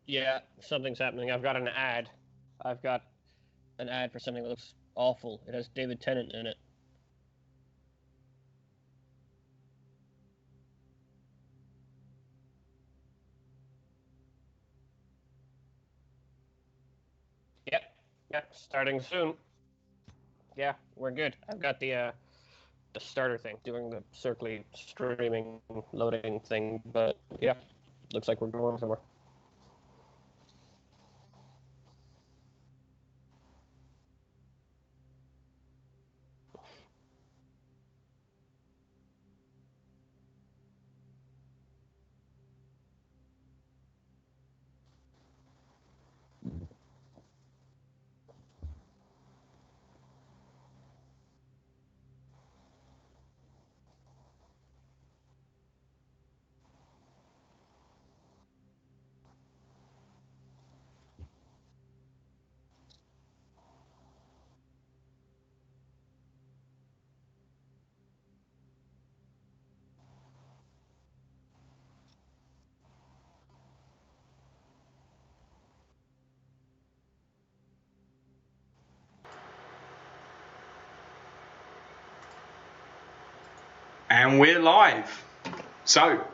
Yeah, something's happening. I've got an ad. I've got an ad for something that looks awful. It has David Tennant in it. Yep, yep, starting soon. Yeah, we're good. I've got the starter thing, doing the circly streaming loading thing, but yeah, looks like we're going somewhere. And we're live. So,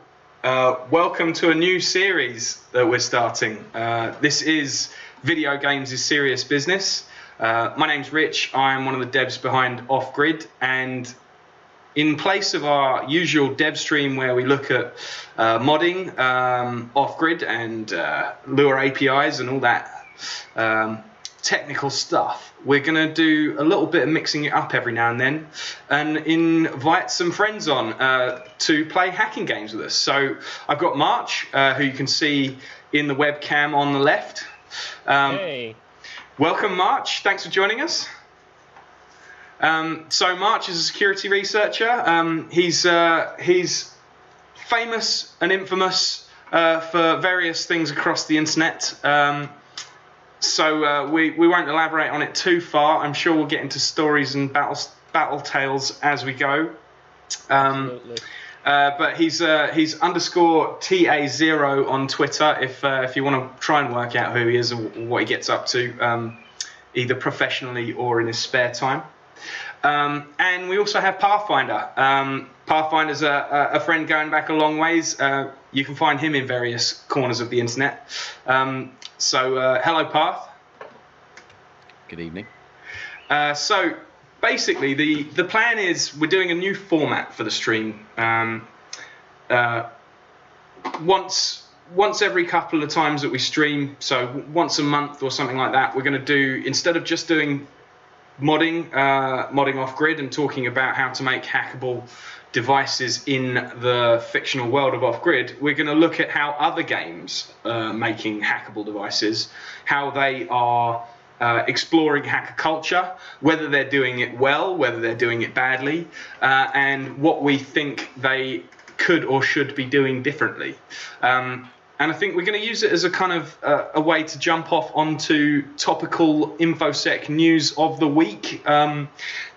welcome to a new series that we're starting. This is Video Games is Serious Business. My name's Rich. I'm one of the devs behind Off Grid, and in place of our usual dev stream where we look at modding Off Grid and Lure APIs and all that technical stuff, we're going to do a little bit of mixing it up every now and then and invite some friends on to play hacking games with us. So I've got March, who you can see in the webcam on the left. Hey. Welcome, March. Thanks for joining us. So March is a security researcher. He's famous and infamous for various things across the internet. So we won't elaborate on it too far. I'm sure we'll get into stories and battle tales as we go. Absolutely. But he's underscore TA0 on Twitter if you want to try and work out who he is and what he gets up to, either professionally or in his spare time. And we also have Pathfinder. Pathfinder's a friend going back a long ways. You can find him in various corners of the internet. So hello, Path. Good evening. So basically, the plan is we're doing a new format for the stream. Once every couple of times that we stream, so once a month or something like that, we're going to do, instead of just doing modding Off Grid and talking about how to make hackable devices in the fictional world of Off Grid, we're going to look at how other games are making hackable devices, how they are exploring hacker culture, whether they're doing it well, whether they're doing it badly, and what we think they could or should be doing differently. And I think we're going to use it as a kind of a way to jump off onto topical InfoSec news of the week.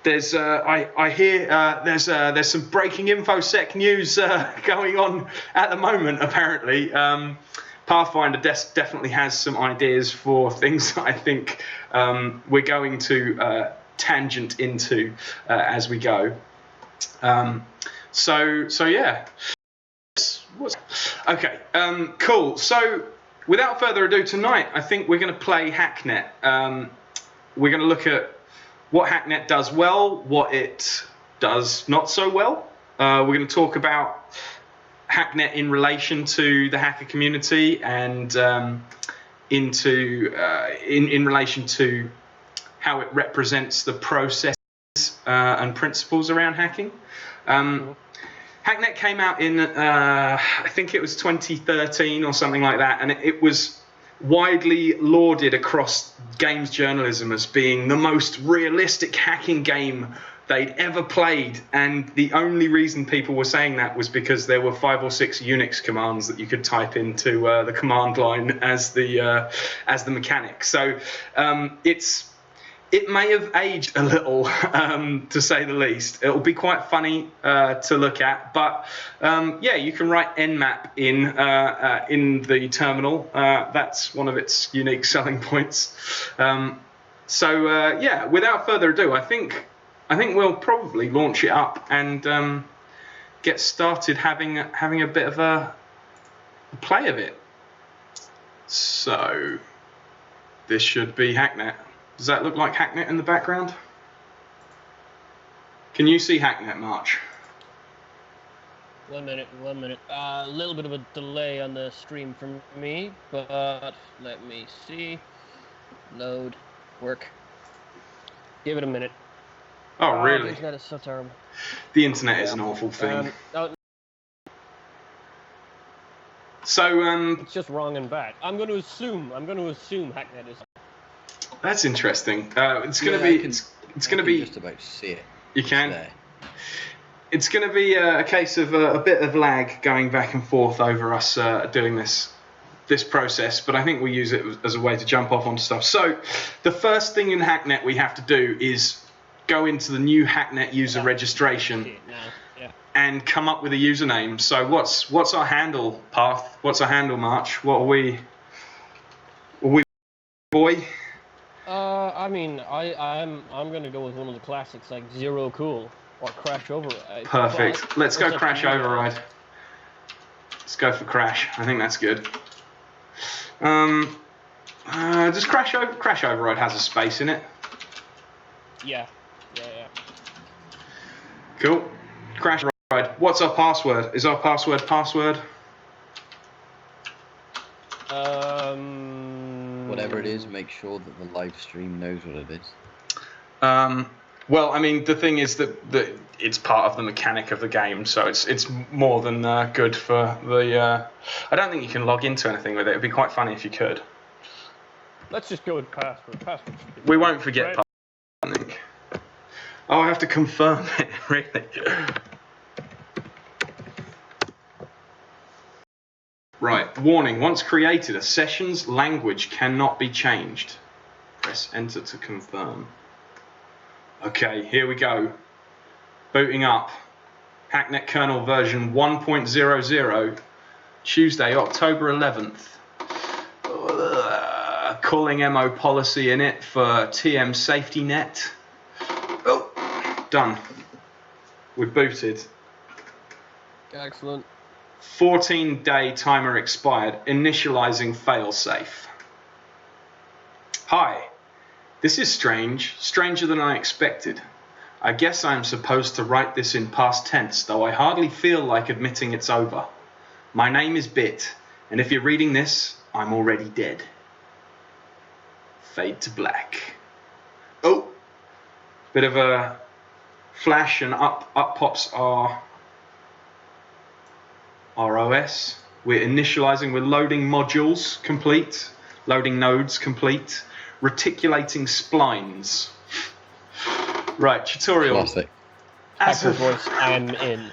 There's I hear there's some breaking InfoSec news going on at the moment. Apparently, Pathfinder definitely has some ideas for things that I think we're going to tangent into as we go. So yeah. Okay, cool. So, without further ado, tonight I think we're going to play Hacknet. We're going to look at what Hacknet does well, what it does not so well. We're going to talk about Hacknet in relation to the hacker community and in relation to how it represents the processes and principles around hacking. Hacknet came out in, I think it was 2013 or something like that, and it was widely lauded across games journalism as being the most realistic hacking game they'd ever played. And the only reason people were saying that was because there were 5 or 6 Unix commands that you could type into the command line as the mechanic. So it's It may have aged a little, to say the least. It'll be quite funny to look at, but yeah, you can write Nmap in the terminal. That's one of its unique selling points. So yeah, without further ado, I think we'll probably launch it up and get started having a bit of a play of it. So this should be Hacknet. Does that look like Hacknet in the background? Can you see Hacknet, March? 1 minute. A little bit of a delay on the stream from me, but let me see. Load. Work. Give it a minute. Oh, really? The internet is so terrible. The internet is an awful thing. So it's just wrong and bad. I'm going to assume Hacknet is. That's interesting. It's going to be. It's going to be. Just about see it. You can. There. It's going to be a case of a bit of lag going back and forth over us doing this process, but I think we use it as a way to jump off onto stuff. So the first thing in Hacknet we have to do is go into the new Hacknet user registration and come up with a username. So what's our handle, Path? What's our handle, March? What are we? Boy? I mean, I'm gonna go with one of the classics like Zero Cool or Crash Override. Perfect. Let's go Crash Override. Let's go for Crash. I think that's good. Does Crash Override has a space in it? Yeah. Cool. Crash Override. What's our password? Is our password? Whatever it is, make sure that the live stream knows what it is. Well, I mean, the thing is that it's part of the mechanic of the game, so it's more than good for the. I don't think you can log into anything with it. It'd be quite funny if you could. Let's just go with password. We won't forget password, I think. Oh, I have to confirm it, really. Right, warning, once created, a session's language cannot be changed. Press enter to confirm. Okay, here we go. Booting up. Hacknet kernel version 1.00, Tuesday, October 11th. Calling MO policy in it for TM safety net. Oh, done. We've booted. Excellent. 14-day timer expired. Initializing failsafe. Hi. This is strange. Stranger than I expected. I guess I'm supposed to write this in past tense, though I hardly feel like admitting it's over. My name is Bit, and if you're reading this, I'm already dead. Fade to black. Oh! Bit of a flash, and up pops our OS. We're initializing, we're loading modules complete, loading nodes complete, reticulating splines. Right, tutorial. Classic. Hacker voice, I'm in.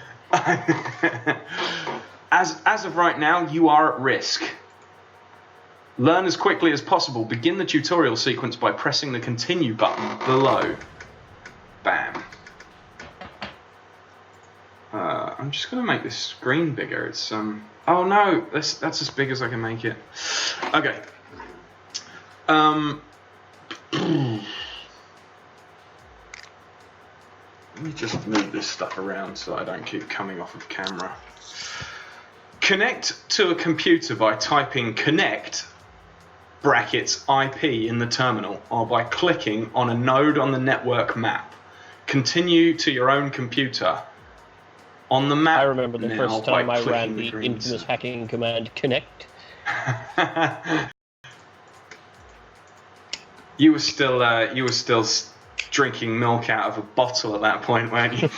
As of right now, you are at risk. Learn as quickly as possible. Begin the tutorial sequence by pressing the continue button below. Bam. I'm just going to make this screen bigger. It's oh no, that's as big as I can make it. Okay. Let me just move this stuff around so I don't keep coming off of camera. Connect to a computer by typing connect brackets IP in the terminal, or by clicking on a node on the network map. Continue to your own computer. On the map. I remember the first time I ran the infamous circle. hacking command connect. You were still drinking milk out of a bottle at that point, weren't you?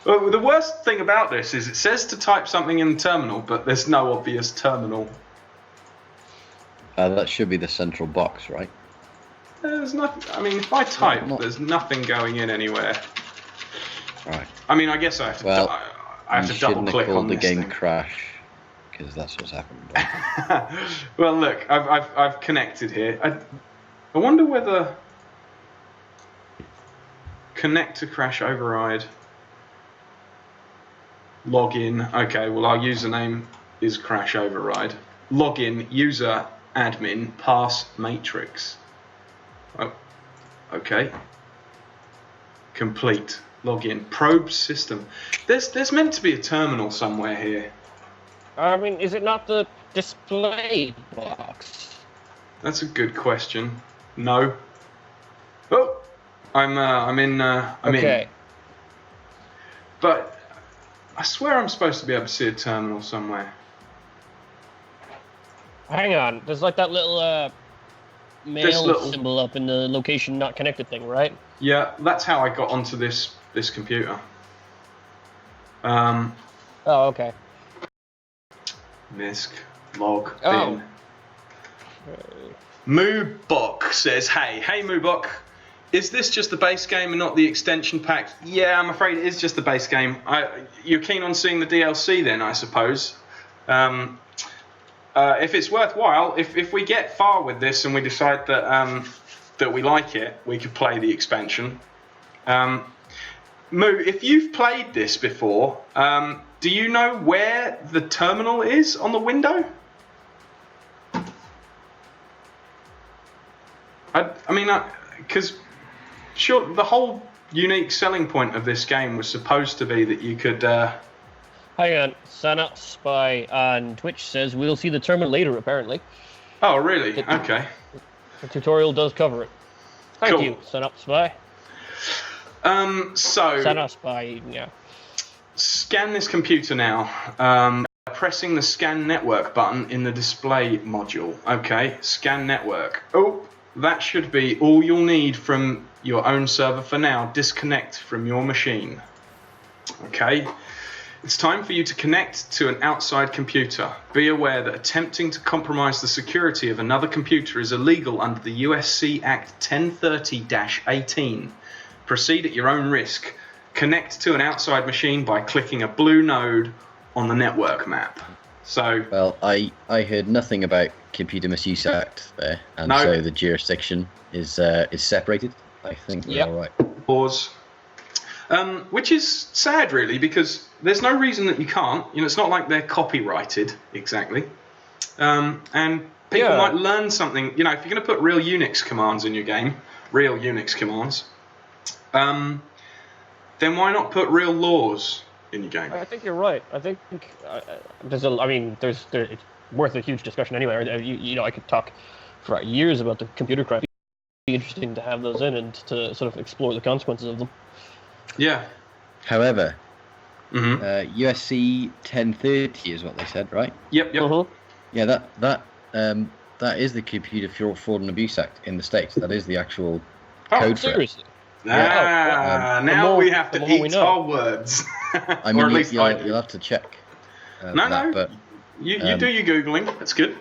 Well, the worst thing about this is it says to type something in the terminal, but there's no obvious terminal. That should be the central box, right? There's nothing. I mean, if I type, there's nothing going in anywhere. Right. I mean, I guess I have to. Well, I have to double click on the this game thing. Crash, because that's what's happened. Right? Well, look, I've connected here. I wonder whether connect to crash override. Login. Okay, well our username is crash override. Login user admin pass matrix. Oh, okay. Complete. Login. Probe system. There's meant to be a terminal somewhere here. I mean, is it not the display box? That's a good question. No. Oh, I'm in. Okay. But I swear I'm supposed to be able to see a terminal somewhere. Hang on. There's like that little mail symbol up in the location not connected thing, right? Yeah, that's how I got onto this computer. Oh, okay. Misc log Oh. bin. Moobok says, hey Moobok, is this just the base game and not the extension pack? Yeah, I'm afraid it is just the base game. You're keen on seeing the DLC then, I suppose. If it's worthwhile, if we get far with this and we decide that that we like it, we could play the expansion. Moo, if you've played this before, do you know where the terminal is on the window? I mean, because sure, the whole unique selling point of this game was supposed to be that you could. Hang on, Sana Spy on Twitch says we'll see the terminal later. Apparently. Oh really? Okay. The tutorial does cover it. Thank you, Sana Spy. So. Sana Spy, yeah. Scan this computer now. Pressing the scan network button in the display module. Okay, scan network. Oh, that should be all you'll need from your own server for now. Disconnect from your machine. Okay, it's time for you to connect to an outside computer. Be aware that attempting to compromise the security of another computer is illegal under the USC Act 1030-18. Proceed at your own risk. Connect to an outside machine by clicking a blue node on the network map. So, well, I heard nothing about Computer Misuse Act there, and no. So the jurisdiction is separated. I think we're all right. Pause. Which is sad, really, because there's no reason that you can't. You know, it's not like they're copyrighted exactly, and people might learn something. You know, if you're going to put real Unix commands in your game, real Unix commands. Then why not put real laws in your game? I think you're right. I think there's it's worth a huge discussion anyway. You know, I could talk for years about the computer crime. It'd be interesting to have those in and to sort of explore the consequences of them. Yeah. However, USC 1030 is what they said, right? Yep. Uh-huh. Yeah, that is the Computer Fraud and Abuse Act in the States. That is the actual code for it. Seriously? Now we have to eat our words. I mean, you'll have to check. But you do your Googling. That's good.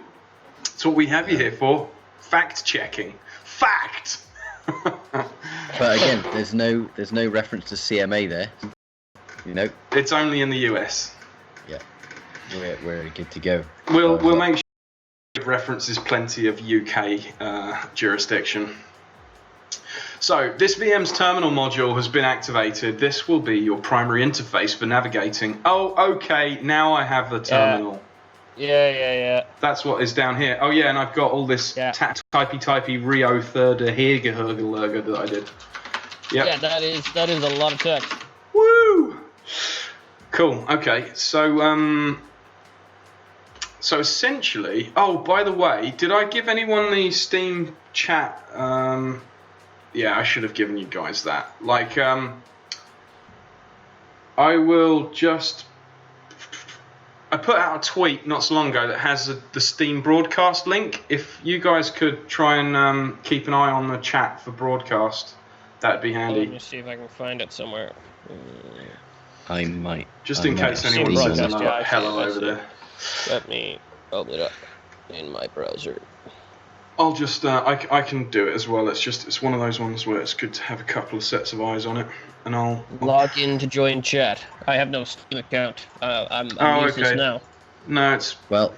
That's what we have you here for. Fact checking. Fact! But again, there's no reference to CMA there. You know? It's only in the US. Yeah. We're good to go. We'll make sure it references plenty of UK jurisdiction. So, this VM's terminal module has been activated. This will be your primary interface for navigating. Oh, okay, now I have the terminal. Yeah. That's what is down here. Oh, yeah, and I've got all this typey Rio Thirder Hergerlurger that I did. Yep. Yeah, that is a lot of text. Woo! Cool, okay, so essentially... Oh, by the way, did I give anyone the Steam chat... Yeah, I should have given you guys that. Like, I will just... I put out a tweet not so long ago that has the Steam broadcast link. If you guys could try and keep an eye on the chat for broadcast, that'd be handy. Let me see if I can find it somewhere. I might. Just in case anyone says hello over there. Let me open it up in my browser. I'll just, I can do it as well. It's one of those ones where it's good to have a couple of sets of eyes on it. And I'll log in to join chat. I have no Steam account. I'm useless now. No, it's... Well,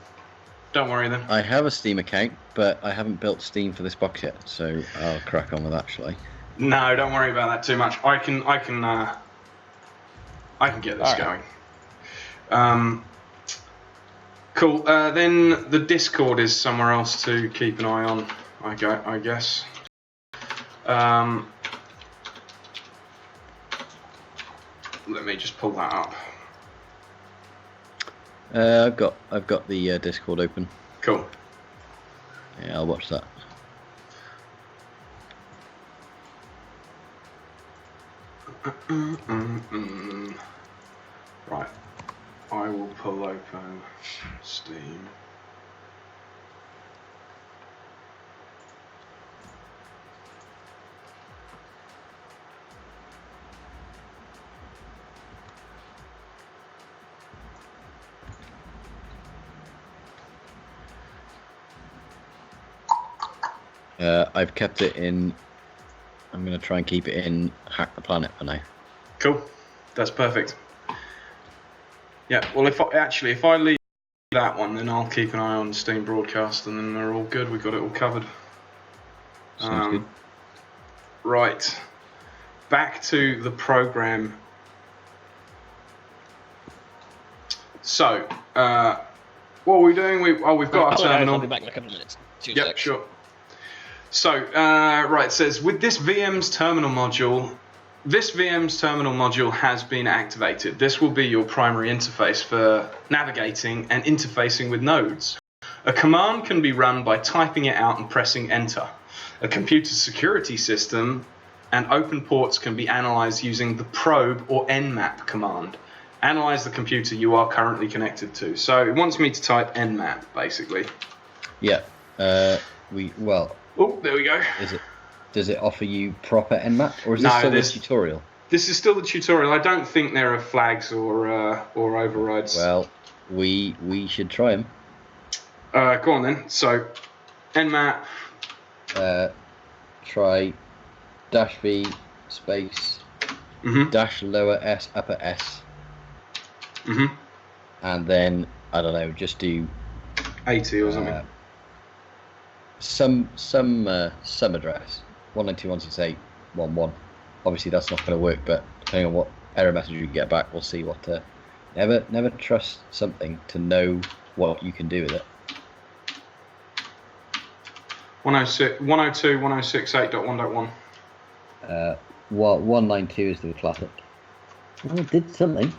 Don't worry then. I have a Steam account, but I haven't built Steam for this box yet, so I'll crack on with that, shall I? No, don't worry about that too much. I can get this going. Cool. Then the Discord is somewhere else to keep an eye on. I guess. Let me just pull that up. I've got the Discord open. Cool. Yeah, I'll watch that. Right. I will pull open Steam. I've kept it in. I'm going to try and keep it in Hack the Planet for now. Cool. That's perfect. Yeah. Well, if I leave that one, then I'll keep an eye on Steam Broadcast, and then we're all good. We've got it all covered. Sounds good. Right. Back to the program. So, what are we doing? We've got a terminal. I'll be back in a couple of minutes. Yep, sure. So, right, it says, with this VM's terminal module has been activated. This will be your primary interface for navigating and interfacing with nodes. A command can be run by typing it out and pressing enter. A computer security system and open ports can be analyzed using the probe or nmap command. Analyze the computer you are currently connected to. So it wants me to type nmap, basically. Yeah. Oh, there we go. Does it offer you proper nmap, or is No, this still a this- tutorial? This is still the tutorial. I don't think there are flags or overrides. Well, we should try them. Go on then. So, nmap. Try -v space dash lower s upper s, and then I don't know, just do 80 or something. Some address 192.168.11. Obviously that's not going to work, but depending on what error message you get back, we'll see what. Never trust something to know what you can do with it. 102.168.1.1. 192 is the classic. Oh, it did something.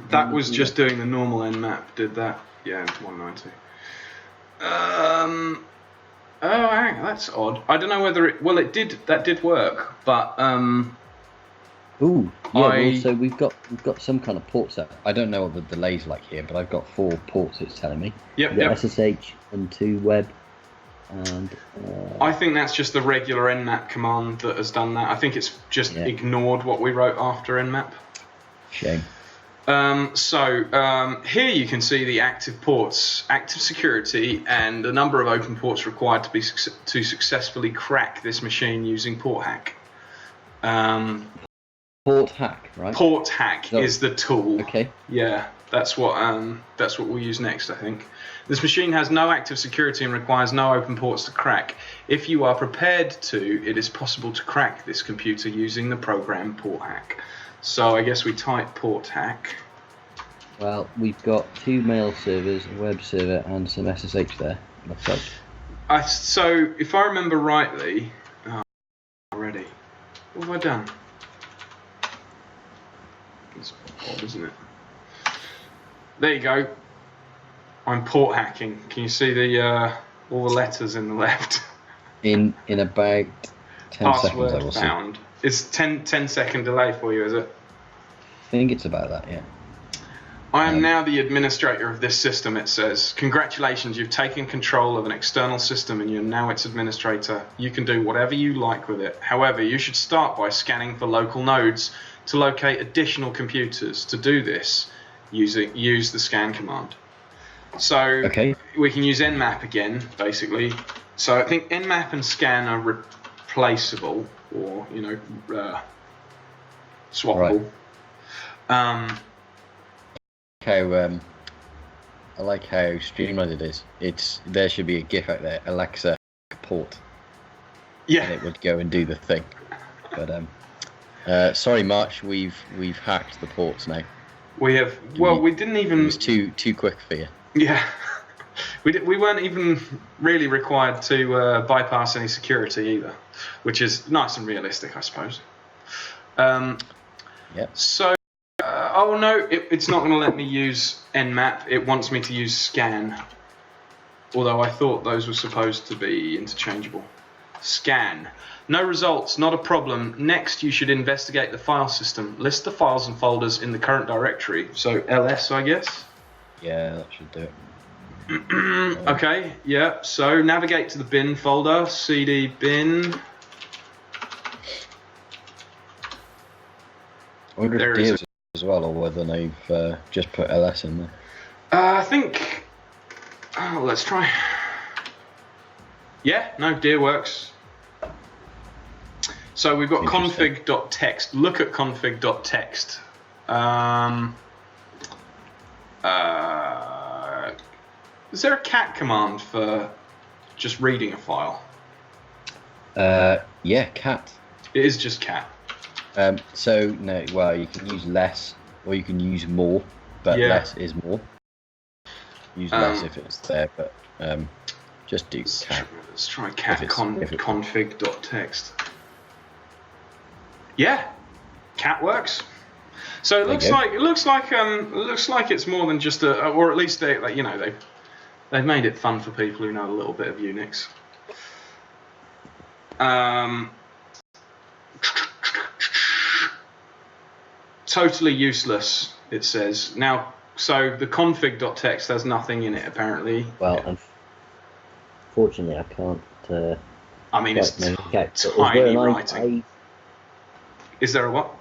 That was just doing the normal nmap. Did that? Yeah, 192. Oh, hang on, that's odd. I don't know whether it. Well, it did. That did work, but Ooh, yeah. So we've got some kind of port set. I don't know what the delay's like here, but I've got 4 ports. It's telling me. Yep. SSH and 2 web, and. I think that's just the regular nmap command that has done that. I think it's just ignored what we wrote after nmap. Shame. Here you can see the active ports, active security, and the number of open ports required to successfully crack this machine using port hack. Port hack, right? Port hack is the tool. Okay. Yeah, that's what we'll use next, I think. This machine has no active security and requires no open ports to crack. If you are prepared to, it is possible to crack this computer using the program port hack. So I guess we type port hack. Well, we've got 2 mail servers, a web server, and some SSH there. Looks like. So if I remember rightly, already, what have I done? It's odd, isn't it? There you go. I'm port hacking. Can you see the all the letters in the left? In about 10 seconds, I will see. Found. It's 10 second delay for you, is it? I think it's about that, yeah. I am now the administrator of this system, it says. Congratulations, you've taken control of an external system and you're now its administrator. You can do whatever you like with it. However, you should start by scanning for local nodes to locate additional computers. To do this, use the scan command. So we can use nmap again, basically. So I think nmap and scan are replaceable, or swappable. Right. I like how streamlined it is. There should be a GIF out there, Alexa port, Yeah. and it would go and do the thing. But sorry, March, we've hacked the ports now. We have. Well, we didn't even. It was too quick for you. Yeah. We weren't even really required to bypass any security either, which is nice and realistic, I suppose. Yep. So, oh no, it's not going to let me use Nmap. It wants me to use scan. Although I thought those were supposed to be interchangeable. Scan. No results, not a problem. Next, you should investigate the file system. List the files and folders in the current directory. So ls, I guess. Yeah, that should do it. Okay, yeah. So navigate to the bin folder. cd bin. I wonder There if it Deer is. as well, or whether they've just put ls in there. I think. Oh, let's try. Yeah, no, Deer works. So we've got config.txt. Look at config.txt. Is there a cat command for just reading a file? Yeah, cat. It is just cat. So no, well, you can use less or you can use more, but Yeah. less is more. Use less if it's there, but just do cat. Let's try cat If it's- config.txt. Yeah, cat works. So it There you looks like it's more than just a, or at least they've made it fun for people who know a little bit of Unix. Totally useless, it says. Now, so the config.txt has nothing in it apparently. Well, unfortunately, I can't. I mean, it's quite make out. But tiny is there an writing. Is there a what?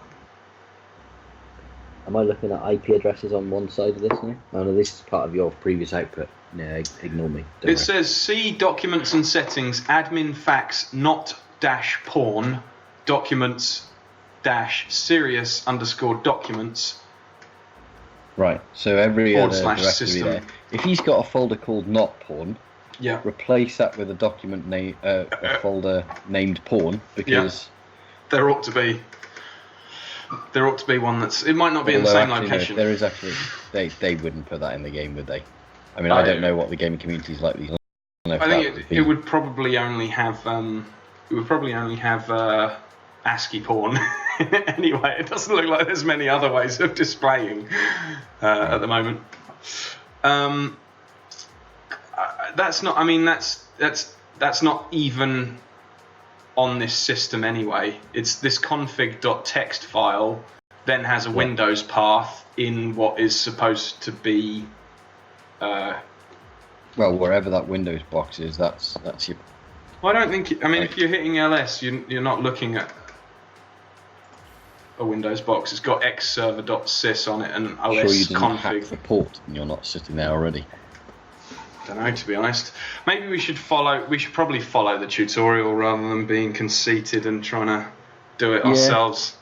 Am I looking at IP addresses on one side of this now? Oh no, this is part of your previous output. Yeah, ignore me. Don't It worry. says see documents and settings, admin fax not dash porn, documents dash serious underscore documents. Right. So every Forward other slash directory system. there. If he's got a folder called not porn, Yeah. replace that with a document name, a folder named porn, because There ought to be one that's. It might not be in the although same actually, no, location. there is actually they wouldn't put that in the game, would they? I mean, I don't know what the gaming community is like these. I think it would probably only have ASCII porn. Anyway, it doesn't look like there's many other ways of displaying at the moment. That's not. I mean, that's not even on this system anyway. It's this config.txt file then has a Windows path in what is supposed to be. Well, wherever that Windows box is, that's your. Well, I don't think. I mean, if you're hitting ls, you're not looking at a Windows box. It's got xserver.sys on it and os Sure, you didn't hack config. the port, and you're not sitting there already. Don't know, to be honest. Maybe we should probably follow the tutorial rather than being conceited and trying to do it Yeah. ourselves.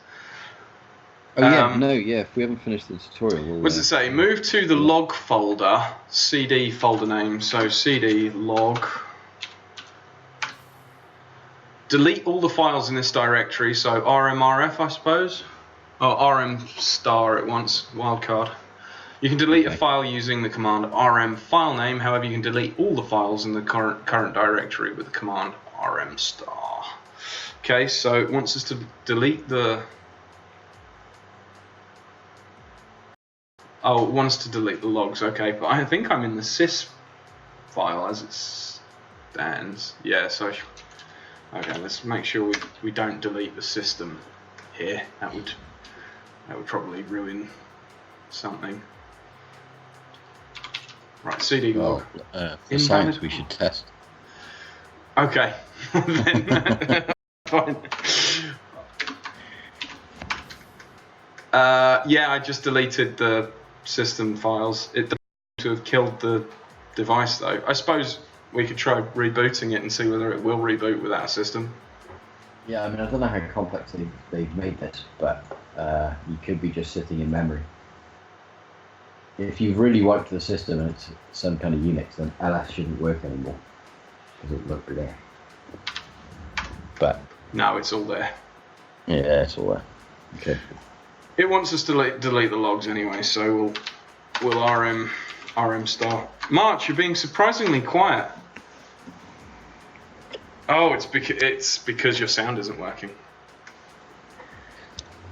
Oh yeah, no, yeah. If we haven't finished the tutorial, we'll. What does it say? Move to the log folder, CD folder name. So CD log. Delete all the files in this directory. So rmrf, I suppose, or rm star at once. Wildcard. You can delete a file using the command rm file name. However, you can delete all the files in the current directory with the command rm star. Okay, so it wants us to delete the. Oh, it wants to delete the logs. Okay, but I think I'm in the sys file as it stands. Yeah, so. Okay, let's make sure we don't delete the system here. That would probably ruin something. Right, CD log. Well, for science, we should test. Okay. Then, fine. Yeah, I just deleted the system files. It doesn't seem to have killed the device though. I suppose we could try rebooting it and see whether it will reboot without a system. Yeah, I mean, I don't know how complex they've made this, but you could be just sitting in memory. if you've really wiped the system and it's some kind of Unix, then ls shouldn't work anymore because it won't be there. But No, it's all there. yeah, it's all there. Okay. It wants us to delete the logs anyway, so we'll rm start. March, you're being surprisingly quiet. Oh, it's because your sound isn't working.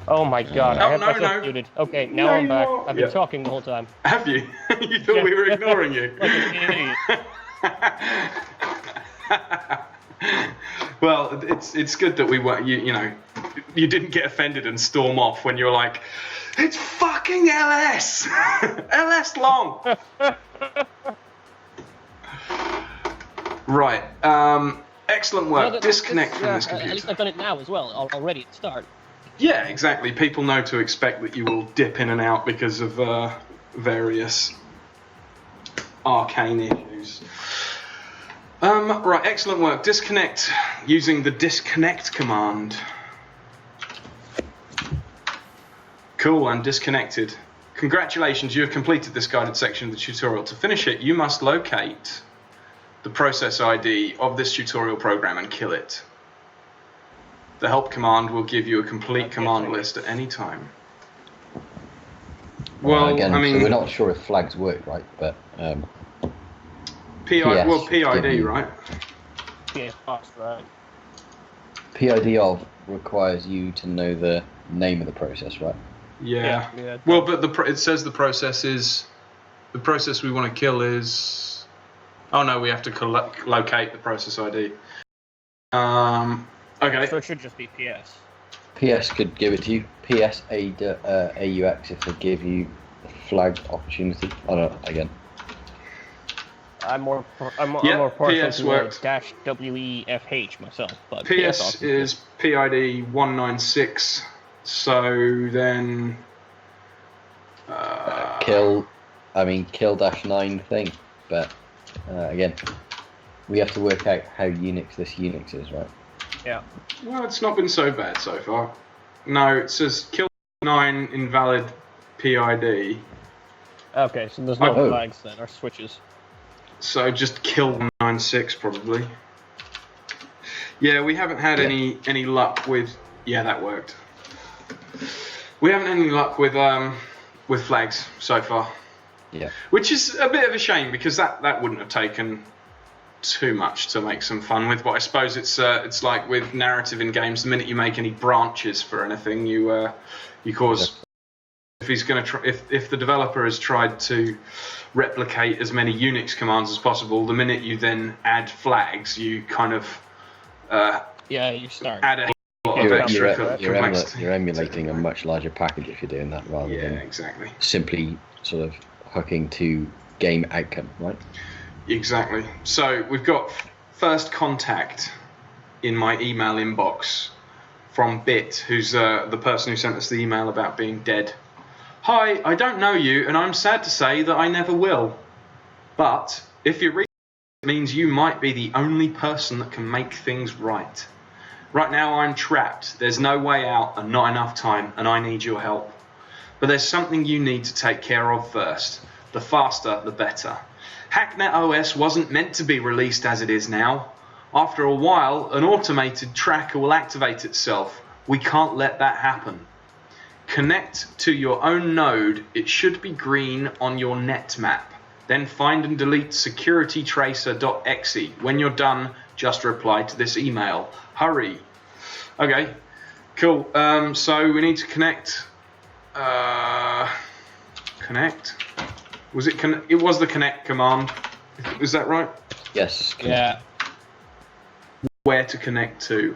Oh my god, I have myself no. muted. Okay, now No, I'm back. you are- I've been yeah. talking the whole time. Have you? You thought we were ignoring you? Like an idiot. Well, it's good that we were you didn't get offended and storm off when you were like, it's fucking LS, LS long. Right. Excellent work. No, Disconnect from this at computer. least I've done it now as well, already at the start. Yeah, exactly. People know to expect that you will dip in and out because of various arcane issues. Right, excellent work. Disconnect using the disconnect command. Cool, I'm disconnected. Congratulations, you have completed this guided section of the tutorial. To finish it, you must locate the process ID of this tutorial program and kill it. The help command will give you a complete command list at any time. Well, again, I mean, so we're not sure if flags work, right? But PID, right? Yeah, right. PID of requires you to know the name of the process, right? Yeah. Yeah. Well, but it says the process we want to kill is. Oh no, we have to locate the process ID. Okay. So it should just be PS. PS could give it to you. PS AUX if they give you a flag opportunity. Oh no, again. I'm more Yeah, partial PS to worked. -WEFH myself, but PS is PID 196. So then. Kill -9 thing, but again, we have to work out how Unix this Unix is, right? Yeah. Well, it's not been so bad so far. No, it says kill 9 invalid PID. Okay, so there's no flags then, or switches. So just kill 196 probably. Yeah, we haven't had any luck with. Yeah, that worked. We haven't had any luck with flags so far. Yeah. Which is a bit of a shame because that wouldn't have taken too much to make some fun with. But I suppose it's like with narrative in games. The minute you make any branches for anything, you cause. If he's going to try, if the developer has tried to replicate as many Unix commands as possible, the minute you then add flags, you kind of you start. add a lot of extra complexity. You're emulating a much larger package if you're doing that rather than exactly. simply sort of hooking to game outcome, right? Exactly. So we've got first contact in my email inbox from Bit, who's the person who sent us the email about being dead. Hi, I don't know you, and I'm sad to say that I never will. But if you read it, means you might be the only person that can make things right. Right now I'm trapped. There's no way out and not enough time, and I need your help. But there's something you need to take care of first. The faster, the better. Hacknet OS wasn't meant to be released as it is now. After a while, an automated tracker will activate itself. We can't let that happen. Connect to your own node. It should be green on your net map. Then find and delete securitytracer.exe. When you're done, just reply to this email. Hurry. Okay, cool. So we need to connect. Connect. Was it? It was the connect command. Is that right? Yes. Yeah. Where to connect to?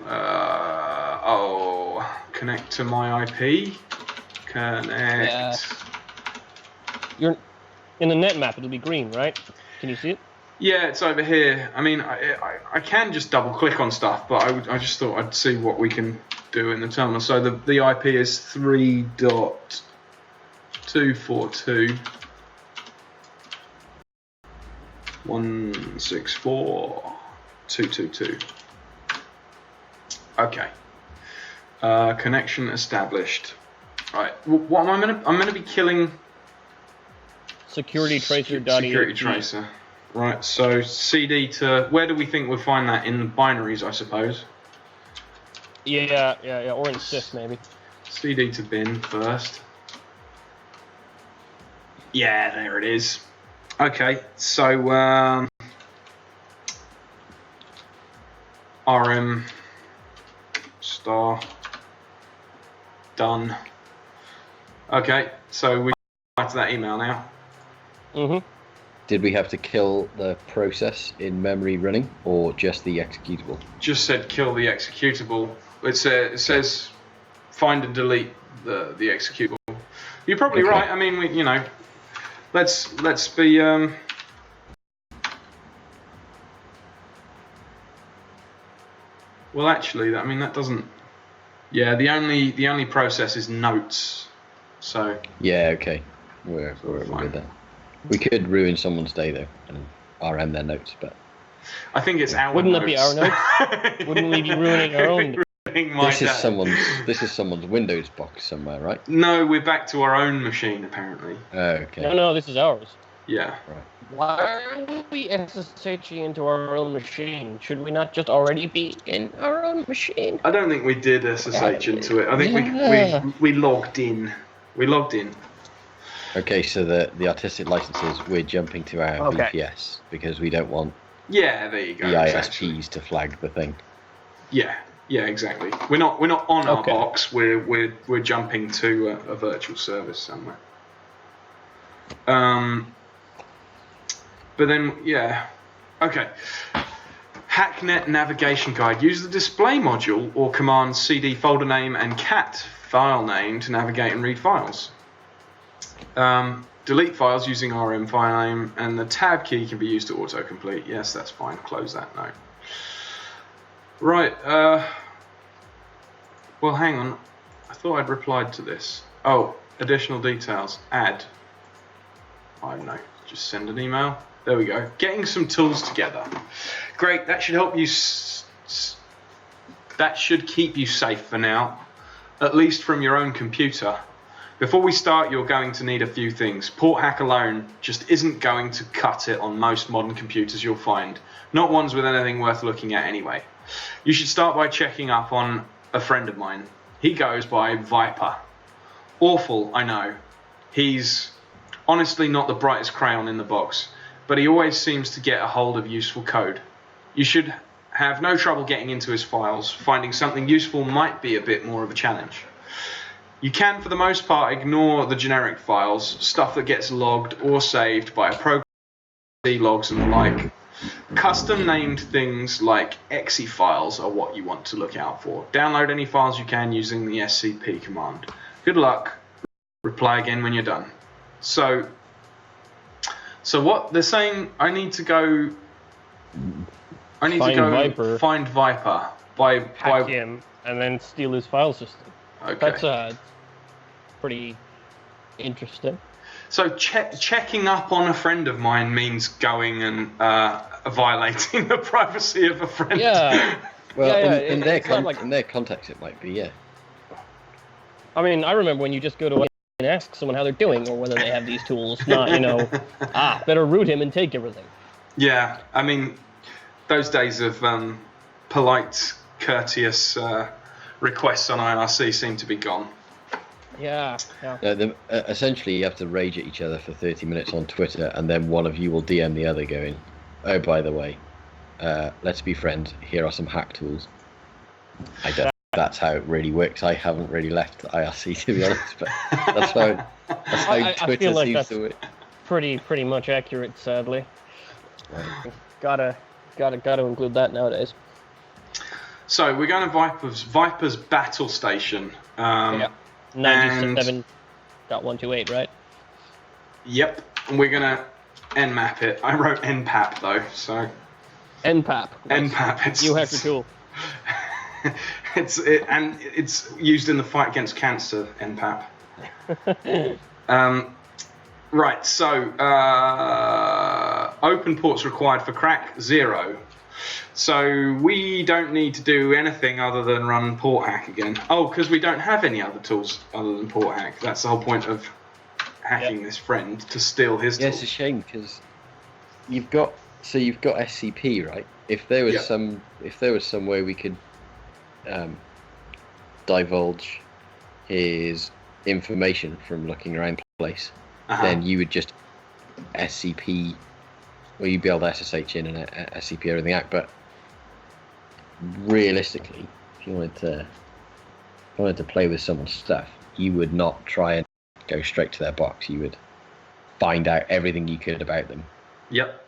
Connect to my IP. Connect. Yeah. You're in the net map. It'll be green, right? Can you see it? Yeah, it's over here. I mean, I can just double click on stuff, but I just thought I'd see what we can do in the terminal. So the IP is 3.242.164.222. Okay. Connection established. Right. What I'm gonna be killing. Security tracer. Security tracer. Right, so CD to... Where do we think we'll find that? In the binaries, I suppose. Yeah, or in sys maybe. CD to bin first. Yeah, there it is. Okay, so RM star done. Okay, so we go to that email now. Did we have to kill the process in memory running, or just the executable? Just said kill the executable. It says find and delete the executable. You're probably right. I mean, let's be. Well, actually, I mean that doesn't. Yeah, the only process is notes. So. Yeah. Okay. We're with that. We could ruin someone's day though, and RM their notes, but. I think it's our Wouldn't notes. that be our notes? Wouldn't we be ruining our own? This is someone's Windows box somewhere, right? No, we're back to our own machine apparently. Okay. No, this is ours. Yeah. Right. Why are we SSHing into our own machine? Should we not just already be in our own machine? I don't think we did SSH into it. I think we logged in. We logged in. Okay, so the artistic licenses, we're jumping to our VPS because we don't want Yeah, there you go. the exactly. ISPs to flag the thing. Yeah, exactly. We're not on our box. We're jumping to a virtual service somewhere. But then okay. Hacknet navigation guide. Use the display module or command cd folder name and cat file name to navigate and read files. Delete files using RM file name, and the tab key can be used to autocomplete. Yes, that's fine. Close that note. Right. Well, hang on. I thought I'd replied to this. Oh, additional details. Add. I don't know. Just send an email. There we go. Getting some tools together. Great. That should help you. That should keep you safe for now, at least from your own computer. Before we start, you're going to need a few things. Port hack alone just isn't going to cut it on most modern computers you'll find. Not ones with anything worth looking at anyway. You should start by checking up on a friend of mine. He goes by Viper. Awful, I know. He's honestly not the brightest crayon in the box, but he always seems to get a hold of useful code. You should have no trouble getting into his files. Finding something useful might be a bit more of a challenge. You can, for the most part, ignore the generic files, stuff that gets logged or saved by a program, logs and the like. Custom named things like exe files are what you want to look out for. Download any files you can using the scp command. Good luck. Reply again when you're done. So what they're saying, I need to go Viper. Find Viper Hack him and then steal his file system. Okay. That's pretty interesting. So checking up on a friend of mine means going and violating the privacy of a friend. Yeah. Well, in their context, it might be, yeah. I mean, I remember when you just go to and ask someone how they're doing or whether they have these tools. Not, better root him and take everything. Yeah, I mean, those days of polite, courteous requests on IRC seem to be gone. Yeah. Essentially, you have to rage at each other for 30 minutes on Twitter, and then one of you will DM the other going, oh, by the way, let's be friends. Here are some hack tools. I don't. That's how it really works. I haven't really left IRC, to be honest, but that's how Twitter I feel like seems that's to work. pretty much accurate, sadly. Right. Gotta include that nowadays. So we're going to Viper's battle station. 97.128, right? Yep. And we're going to nmap it. I wrote npap though, so. npap. Npap. You hacker tool. It's used in the fight against cancer. npap. Right. So open ports required for crack 0. So we don't need to do anything other than run port hack again. Oh, because we don't have any other tools other than port hack. That's the whole point of hacking this friend to steal his Yeah, tool. it's a shame because you've got SCP, right? If there was some way we could divulge his information from looking around the place, then you would just SCP, or you'd be able to SSH in and SCP everything out. But realistically, if you wanted to play with someone's stuff, you would not try and go straight to their box. You would find out everything you could about them. Yep.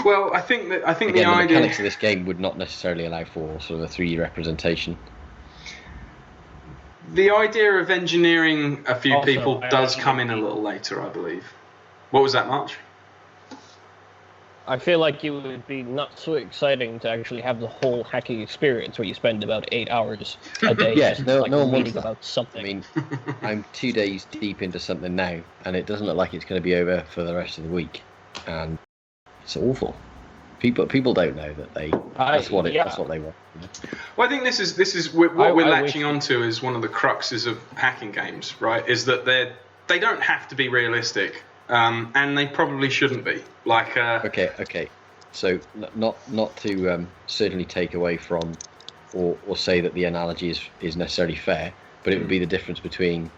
Well, I think Again, the the idea. mechanics of this game would not necessarily allow for sort of a 3D representation. The idea of engineering a few Also, people I does actually come in a little later, I believe. What was that, March? I feel like it would be not so exciting to actually have the whole hacking experience where you spend about 8 hours a day Yes, just no like one wants reading that. about something. I mean, I'm 2 days deep into something now, and it doesn't look like it's going to be over for the rest of the week, and it's awful. People don't know that that's what they want. You know? Well, I think this is what we're I latching wish- onto is one of the cruxes of hacking games, right? Is that they don't have to be realistic, and they probably shouldn't be. Like, Okay. So not to certainly take away from or say that the analogy is necessarily fair, but it would be the difference between,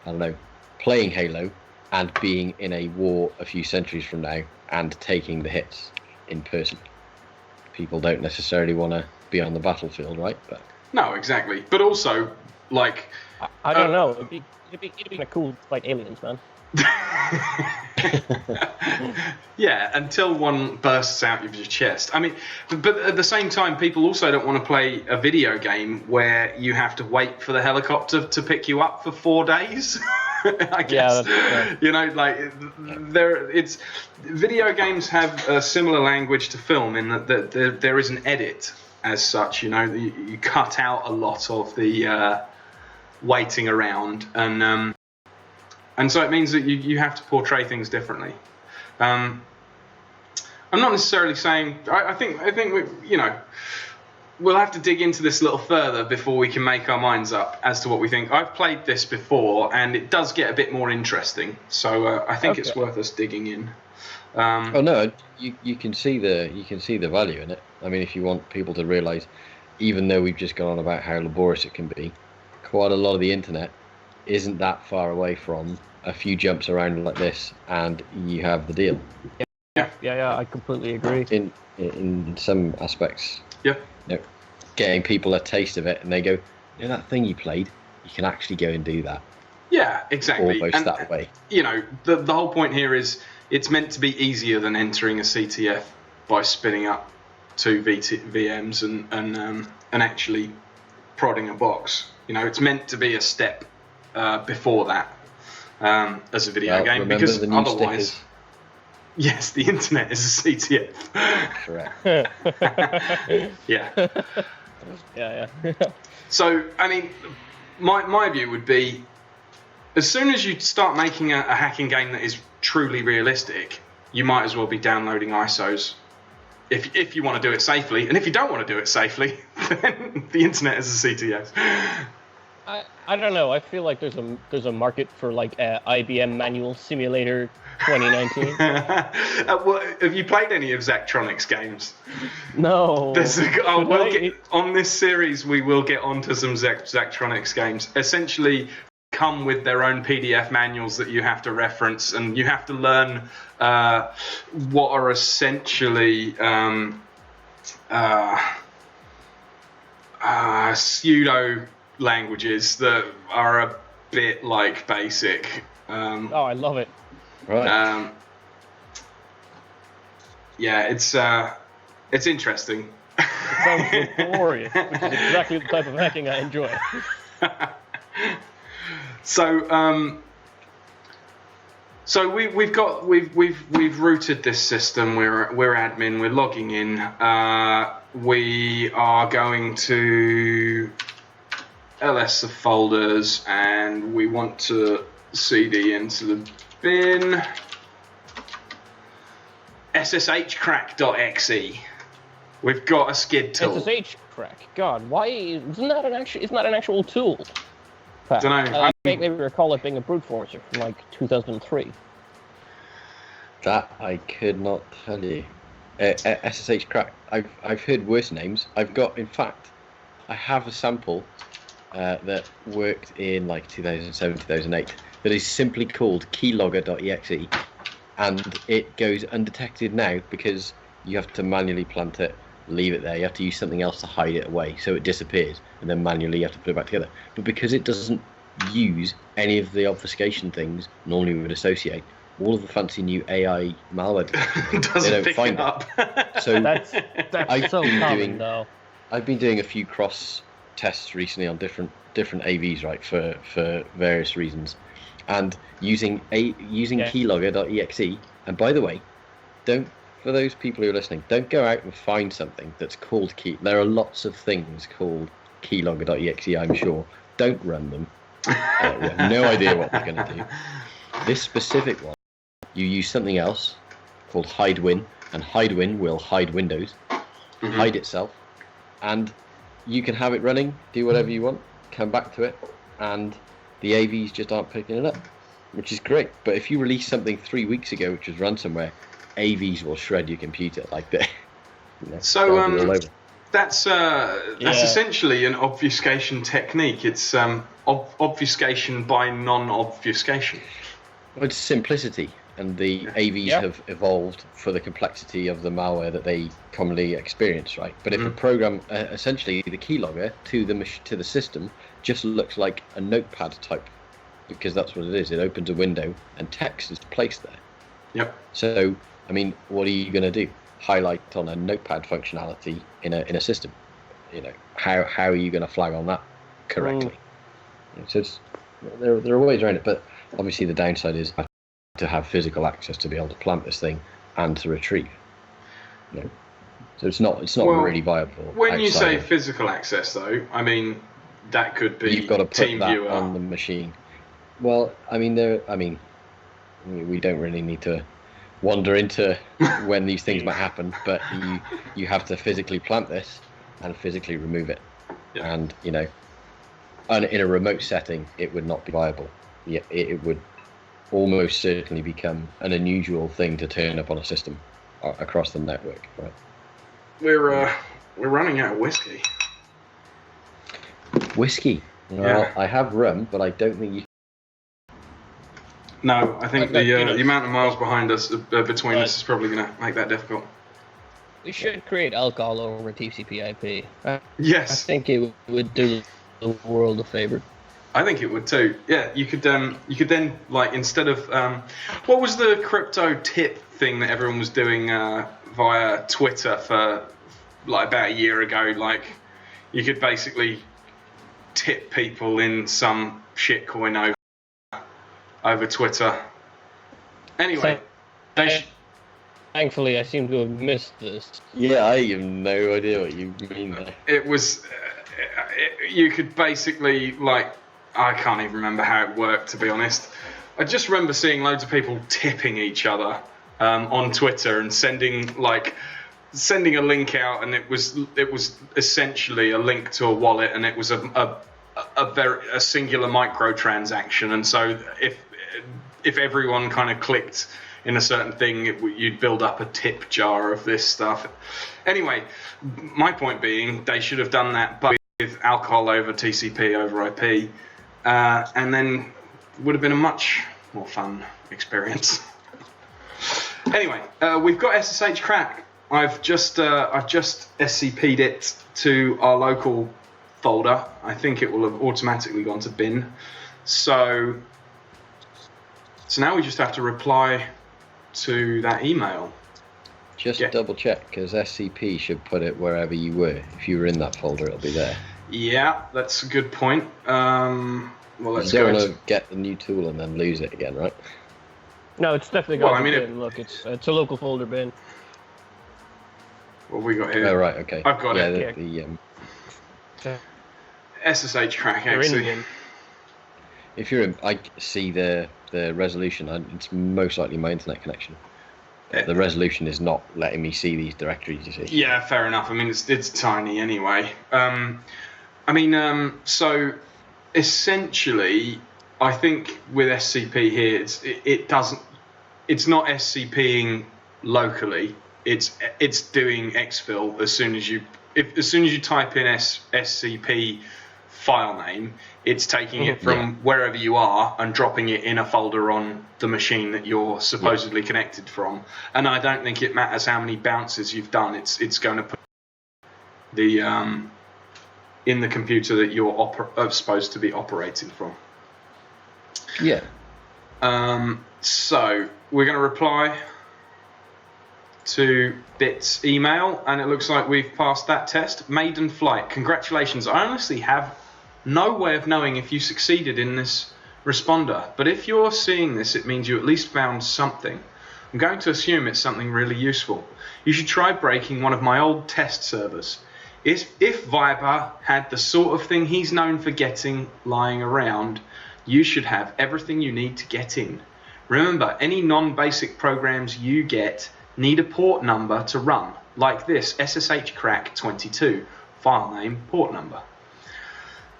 I don't know, playing Halo and being in a war a few centuries from now and taking the hits in person. People don't necessarily want to be on the battlefield, right? But no, exactly. But also, like, I don't know. It'd be kind of cool to fight aliens, man. yeah, until one bursts out of your chest. I mean, but at the same time, people also don't want to play a video game where you have to wait for the helicopter to pick you up for 4 days. I guess you know, like video games have a similar language to film in that there is an edit as such. You know, you cut out a lot of the waiting around, and so it means that you have to portray things differently. I'm not necessarily saying. I think we'll have to dig into this a little further before we can make our minds up as to what we think. I've played this before, and it does get a bit more interesting. So I think it's worth us digging in. oh no, you can see the value in it. I mean, if you want people to realise, even though we've just gone on about how laborious it can be, quite a lot of the internet isn't that far away from a few jumps around like this, and you have the deal. Yeah, I completely agree. In some aspects. Yeah. You know, getting people a taste of it, and they go, you know, that thing you played, you can actually go and do that. Yeah, exactly. Almost that way. You know, the whole point here is it's meant to be easier than entering a CTF by spinning up 2 VMs and actually prodding a box. You know, it's meant to be a step before that as a video game, because the new otherwise, stickers. yes, the internet is a CTF. Correct. Yeah. Yeah. So, I mean, my view would be, as soon as you start making a hacking game that is truly realistic, you might as well be downloading ISOs. If you want to do it safely, and if you don't want to do it safely, then the internet is a CTF. I don't know. I feel like there's a market for like IBM Manual Simulator 2019. Well, have you played any of Zachtronics games? No. On this series, we will get onto some Zachtronics games. Essentially, come with their own PDF manuals that you have to reference, and you have to learn what are essentially pseudo languages that are a bit like BASIC. Oh, I love it. Right. Yeah, it's interesting. It sounds glorious, which is exactly the type of hacking I enjoy. So we've routed this system. We're admin. We're logging in. We are going to ls the folders, and we want to cd into the bin sshcrack.exe. We've got a skid tool. SSH crack. God, why isn't that an actual tool? But Dunno, I vaguely recall it being a brute forcer from like 2003. That I could not tell you. SSH crack. I've heard worse names. In fact, I have a sample that worked in like 2007, 2008 that is simply called keylogger.exe, and it goes undetected now because you have to manually plant it, leave it there. You have to use something else to hide it away so it disappears, and then manually you have to put it back together. But because it doesn't use any of the obfuscation things normally we would associate, all of the fancy new AI malware doesn't they don't pick find it up. So That's I've so been common, doing- though. I've been doing a few cross tests recently on different AVs, right, for various reasons, and using keylogger.exe. And by the way, for those people who are listening, don't go out and find something that's called key. There are lots of things called keylogger.exe, I'm sure. Don't run them. We have no idea what they're going to do. This specific one, you use something else called hidewin, and hidewin will hide Windows, hide itself, and you can have it running, do whatever you want, come back to it, and the AVs just aren't picking it up, which is great. But if you release something 3 weeks ago which was ransomware, AVs will shred your computer like that. So they'll be all over. that's essentially an obfuscation technique. It's obfuscation by non-obfuscation. Well, it's simplicity, and the AVs have evolved for the complexity of the malware that they commonly experience, right? But if a program, essentially the keylogger to the system, just looks like a notepad type, because that's what it is. It opens a window and text is placed there. Yep. So, I mean, what are you going to do? Highlight on a notepad functionality in a system? How are you going to flag on that correctly? So there are ways around it, but obviously the downside is to have physical access to be able to plant this thing and to retrieve. So it's not really viable. When you say physical access, though, I mean that could be you've got to put that TeamViewer on the machine. Well, we don't really need to wander into when these things might happen, but you have to physically plant this and physically remove it. Yeah. And and in a remote setting, it would not be viable. Yeah, it would almost certainly become an unusual thing to turn up on a system across the network. Right? We're running out of whiskey. Whiskey. Well, I have rum, but I don't think you. No, I think the amount of miles behind us, between us, is probably going to make that difficult. We should create alcohol over TCP/IP. I Yes, think it would do the world a favor. I think it would too. Yeah, you could then like instead of what was the crypto tip thing that everyone was doing via Twitter for like about a year ago? Like you could basically tip people in some shitcoin over Twitter. Anyway, Thankfully, I seem to have missed this. Yeah, I have no idea what you mean there. it was you could basically like. I can't even remember how it worked, to be honest. I just remember seeing loads of people tipping each other on Twitter and sending a link out, and it was essentially a link to a wallet, and it was a singular microtransaction. And so if everyone kind of clicked in a certain thing, you'd build up a tip jar of this stuff. Anyway, my point being, they should have done that, but with alcohol over TCP over IP. And then would have been a much more fun experience. Anyway, we've got SSH crack. I've just SCP'd it to our local folder. I think it will have automatically gone to bin. So now we just have to reply to that email. Just double check, because SCP should put it wherever you were. If you were in that folder, it'll be there. Yeah, that's a good point. Well, let's you go. don't want to get the new tool and then lose it again, right? No, it's definitely got the bin. Look, it's a local folder bin. What have we got here? Oh, right, okay. I've got it. SSH crack, You're in actually. bin. If you're in, I see the resolution. It's most likely my internet connection. The resolution is not letting me see these directories, you see. Yeah, fair enough. I mean, it's tiny anyway. So essentially, I think with SCP here, it's not SCPing locally. It's doing exfil as soon as you type in SCP file name, it's taking it from wherever you are and dropping it in a folder on the machine that you're supposedly connected from. And I don't think it matters how many bounces you've done. It's going to put the in the computer that you're supposed to be operating from. Yeah. So we're going to reply to Bit's email, and it looks like we've passed that test. Maiden flight. Congratulations. I honestly have no way of knowing if you succeeded in this responder, but if you're seeing this, it means you at least found something. I'm going to assume it's something really useful. You should try breaking one of my old test servers. If Viper had the sort of thing he's known for getting lying around, you should have everything you need to get in. Remember, any non-basic programs you get need a port number to run, like this SSH crack 22, file name, port number.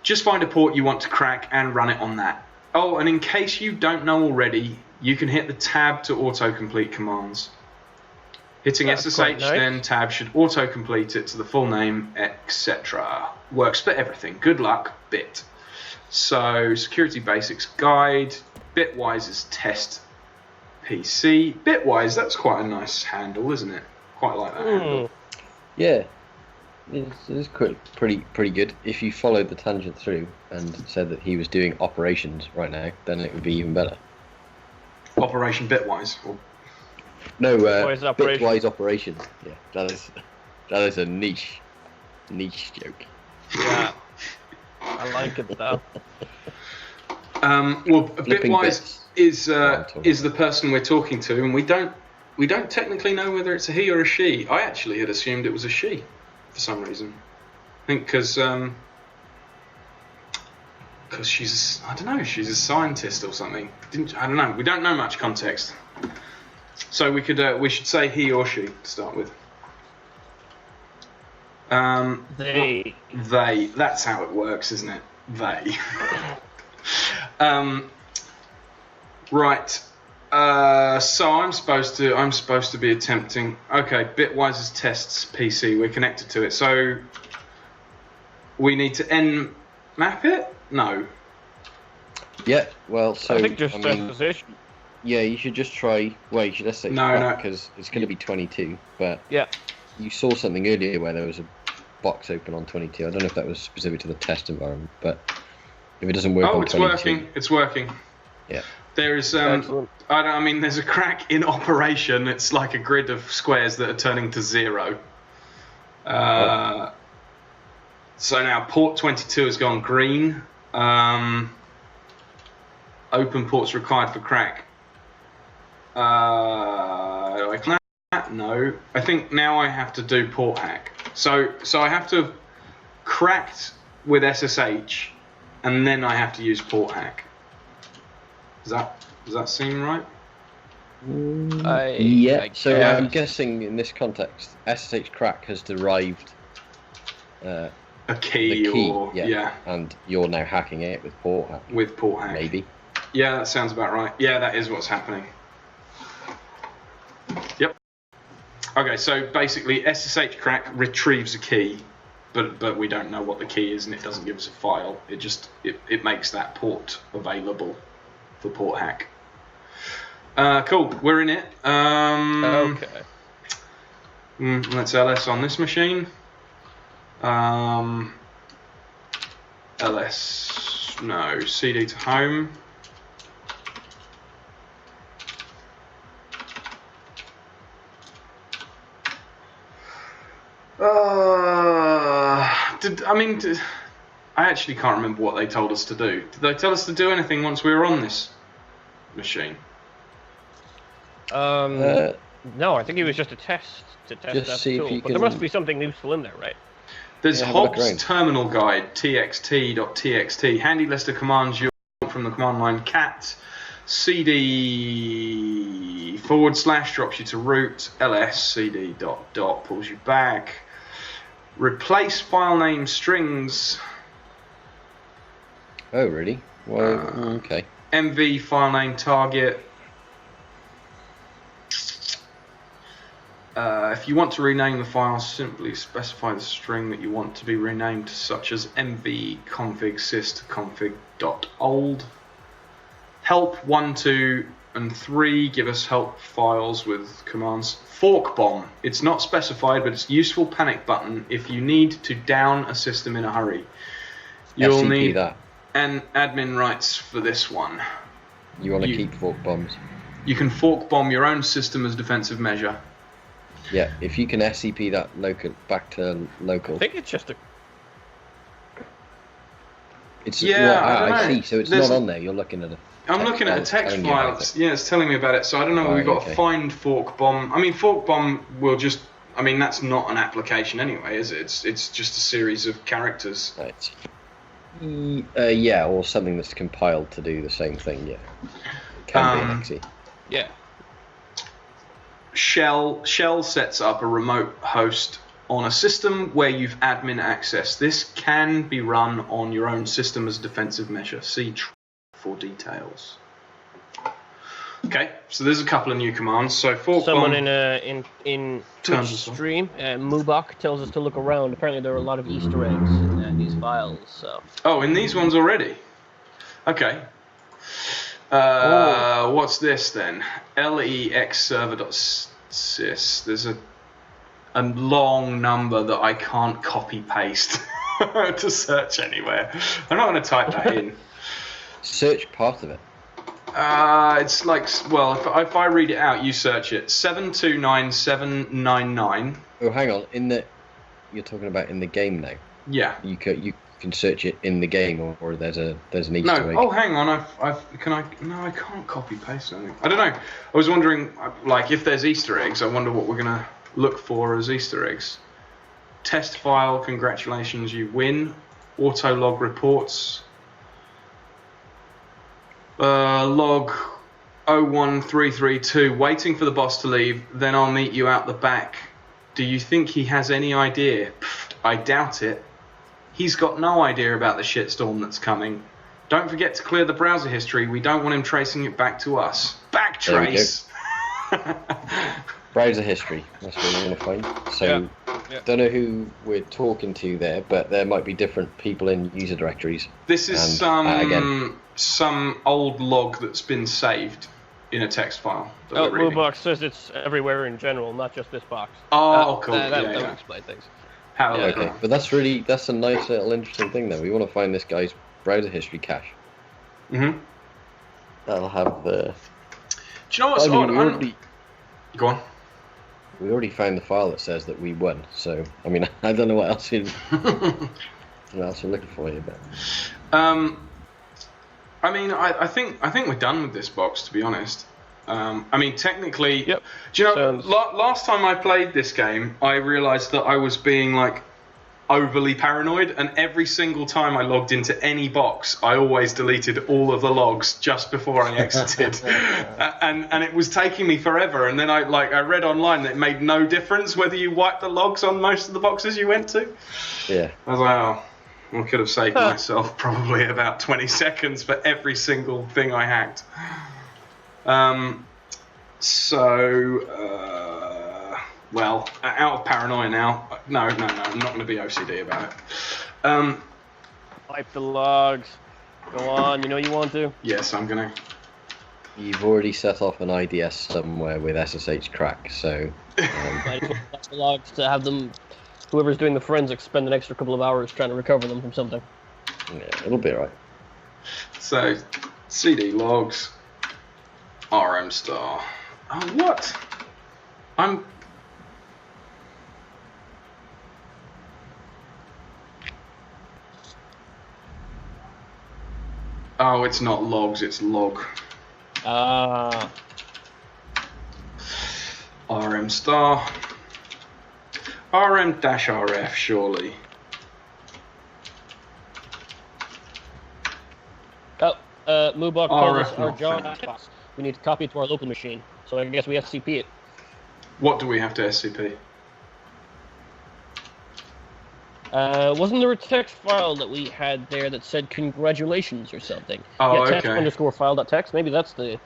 Just find a port you want to crack and run it on that. Oh, and in case you don't know already, you can hit the tab to autocomplete commands. Hitting SSH, then tab should autocomplete it to the full name, etc. Works for everything. Good luck, Bit. So, Security Basics Guide, Bitwise's test PC. Bitwise, that's quite a nice handle, isn't it? Quite like that handle. Yeah. It's pretty good. If you followed the tangent through and said that he was doing operations right now, then it would be even better. Operation Bitwise? Or... No, Bitwise Bitwise operations. Yeah, that is a niche joke. Yeah, I like it though. Well, Bitwise is the person we're talking to, and we don't technically know whether it's a he or a she. I actually had assumed it was a she for some reason. I think because she's she's a scientist or something. I don't know. We don't know much context, so we should say he or she to start with. They. That's how it works, isn't it? They. Right. So I'm supposed to be attempting. Okay, Bitwise's tests PC. We're connected to it. So we need to nmap it? No. Yeah. Well, so I think just position. Yeah, you should just try. Well, you should SSH no, because it's going to be 22. But yeah, you saw something earlier where there was a box open on 22. I don't know if that was specific to the test environment, but if it doesn't work on 22... working. It's working. Yeah. There's there's a crack in operation. It's like a grid of squares that are turning to 0. So now port 22 has gone green. Open ports required for crack. Do I clap that? No. I think now I have to do port hack. So I have to have cracked with SSH, and then I have to use port hack. Does that seem right? Yeah. So I'm guessing in this context, SSH crack has derived a key, yeah, and you're now hacking it with port hack. With port hack, maybe. Yeah, that sounds about right. Yeah, that is what's happening. Yep. Okay, so basically SSH crack retrieves a key, but we don't know what the key is, and it doesn't give us a file. It makes that port available for port hack. Cool, we're in it. Okay. Let's ls on this machine. ls, no, cd to home. I actually can't remember what they told us to do. Did they tell us to do anything once we were on this machine? No, I think it was just a test to test just that see tool. if you but can... there must be something useful in there, right? There's Hobbs terminal guide txt.txt. Handy list of commands you want from the command line cat cd / drops you to root, ls cd ... pulls you back, replace file name strings. Oh, really? Well, okay. MV file name target. If you want to rename the file, simply specify the string that you want to be renamed, such as mv-config sys.config.old. Help 1, 2, and 3 give us help files with commands. Fork bomb. It's not specified, but it's a useful panic button if you need to down a system in a hurry. You'll SCP need that. an admin rights for this one. You want to keep fork bombs. You can fork bomb your own system as a defensive measure. Yeah, if you can SCP that back to local. I think it's just a. It's Yeah, I don't I know. see. So it's There's- not on there. You're looking at it. I'm looking at a text telling you file. about it. Yeah, it's telling me about it. So I don't know. We've Right, got to okay. find fork bomb. I mean, fork bomb will just. I mean, that's not an application anyway, is it? It's just a series of characters. Right. Yeah, or something that's compiled to do the same thing. Yeah, can be actually. Yeah. Shell sets up a remote host on a system where you've admin access. This can be run on your own system as a defensive measure. See for details. Okay, so there's a couple of new commands. So fork Someone bomb. in Terms Twitch of stuff. stream, Mubak tells us to look around. Apparently, there are a lot of Easter eggs in these files. So. Oh, in these ones already. Okay. What's this then? lexserver.sys. There's a long number that I can't copy paste to search anywhere. I'm not going to type that in. Search part of it. It's like, well, if I read it out, you search it. 729799. Oh, hang on. You're talking about in the game now. Yeah. You can search it in the game, or there's an Easter No. egg. Oh, hang on. I can't copy paste anything. I don't know. I was wondering, like, if there's Easter eggs. I wonder what we're gonna look for as Easter eggs. Test file. Congratulations, you win. Auto log reports. Log 01332. Waiting for the boss to leave. Then I'll meet you out the back. Do you think he has any idea? Pfft, I doubt it. He's got no idea about the shitstorm that's coming. Don't forget to clear the browser history. We don't want him tracing it back to us. Backtrace! Browser history. That's what we want to find. So, Yeah. don't know who we're talking to there, but there might be different people in user directories. This is again. some old log that's been saved in a text file. that Oh, we're reading. Mubak says it's everywhere in general, not just this box. Oh, cool. That Yeah. would explain things. How Yeah. Okay, but that's a nice little interesting thing though. We want to find this guy's browser history cache. Mm-hmm. That'll have the. Do you know what's I mean, odd? Go on. we already found the file that says that we won. So I mean, I don't know what else we're looking for here, but. I mean, I think we're done with this box, to be honest. I mean, technically, Yep. Do you know? Sounds- Last time I played this game, I realised that I was being like overly paranoid, and every single time I logged into any box, I always deleted all of the logs just before I exited, and it was taking me forever. And then I read online that it made no difference whether you wiped the logs on most of the boxes you went to. Yeah. I was like, oh, I could have saved myself probably about 20 seconds for every single thing I hacked. Well, out of paranoia now. No, I'm not going to be OCD about it. Wipe the logs. Go on, you know you want to. Yes, I'm going to. You've already set off an IDS somewhere with SSH crack, so. Might as well wipe the logs to have them. Whoever's doing the forensics spend an extra couple of hours trying to recover them from something. Yeah, it'll be alright. So, CD logs, RM star. Oh, what? Oh, it's not logs, it's log. Ah. RM star. RM-RF, surely. Mubak told us RF our not John found. box. We need to copy it to our local machine. So I guess we SCP it. What do we have to SCP? Wasn't there a text file that we had there that said congratulations or something? Oh, yeah, okay. test_file.txt. Maybe that's the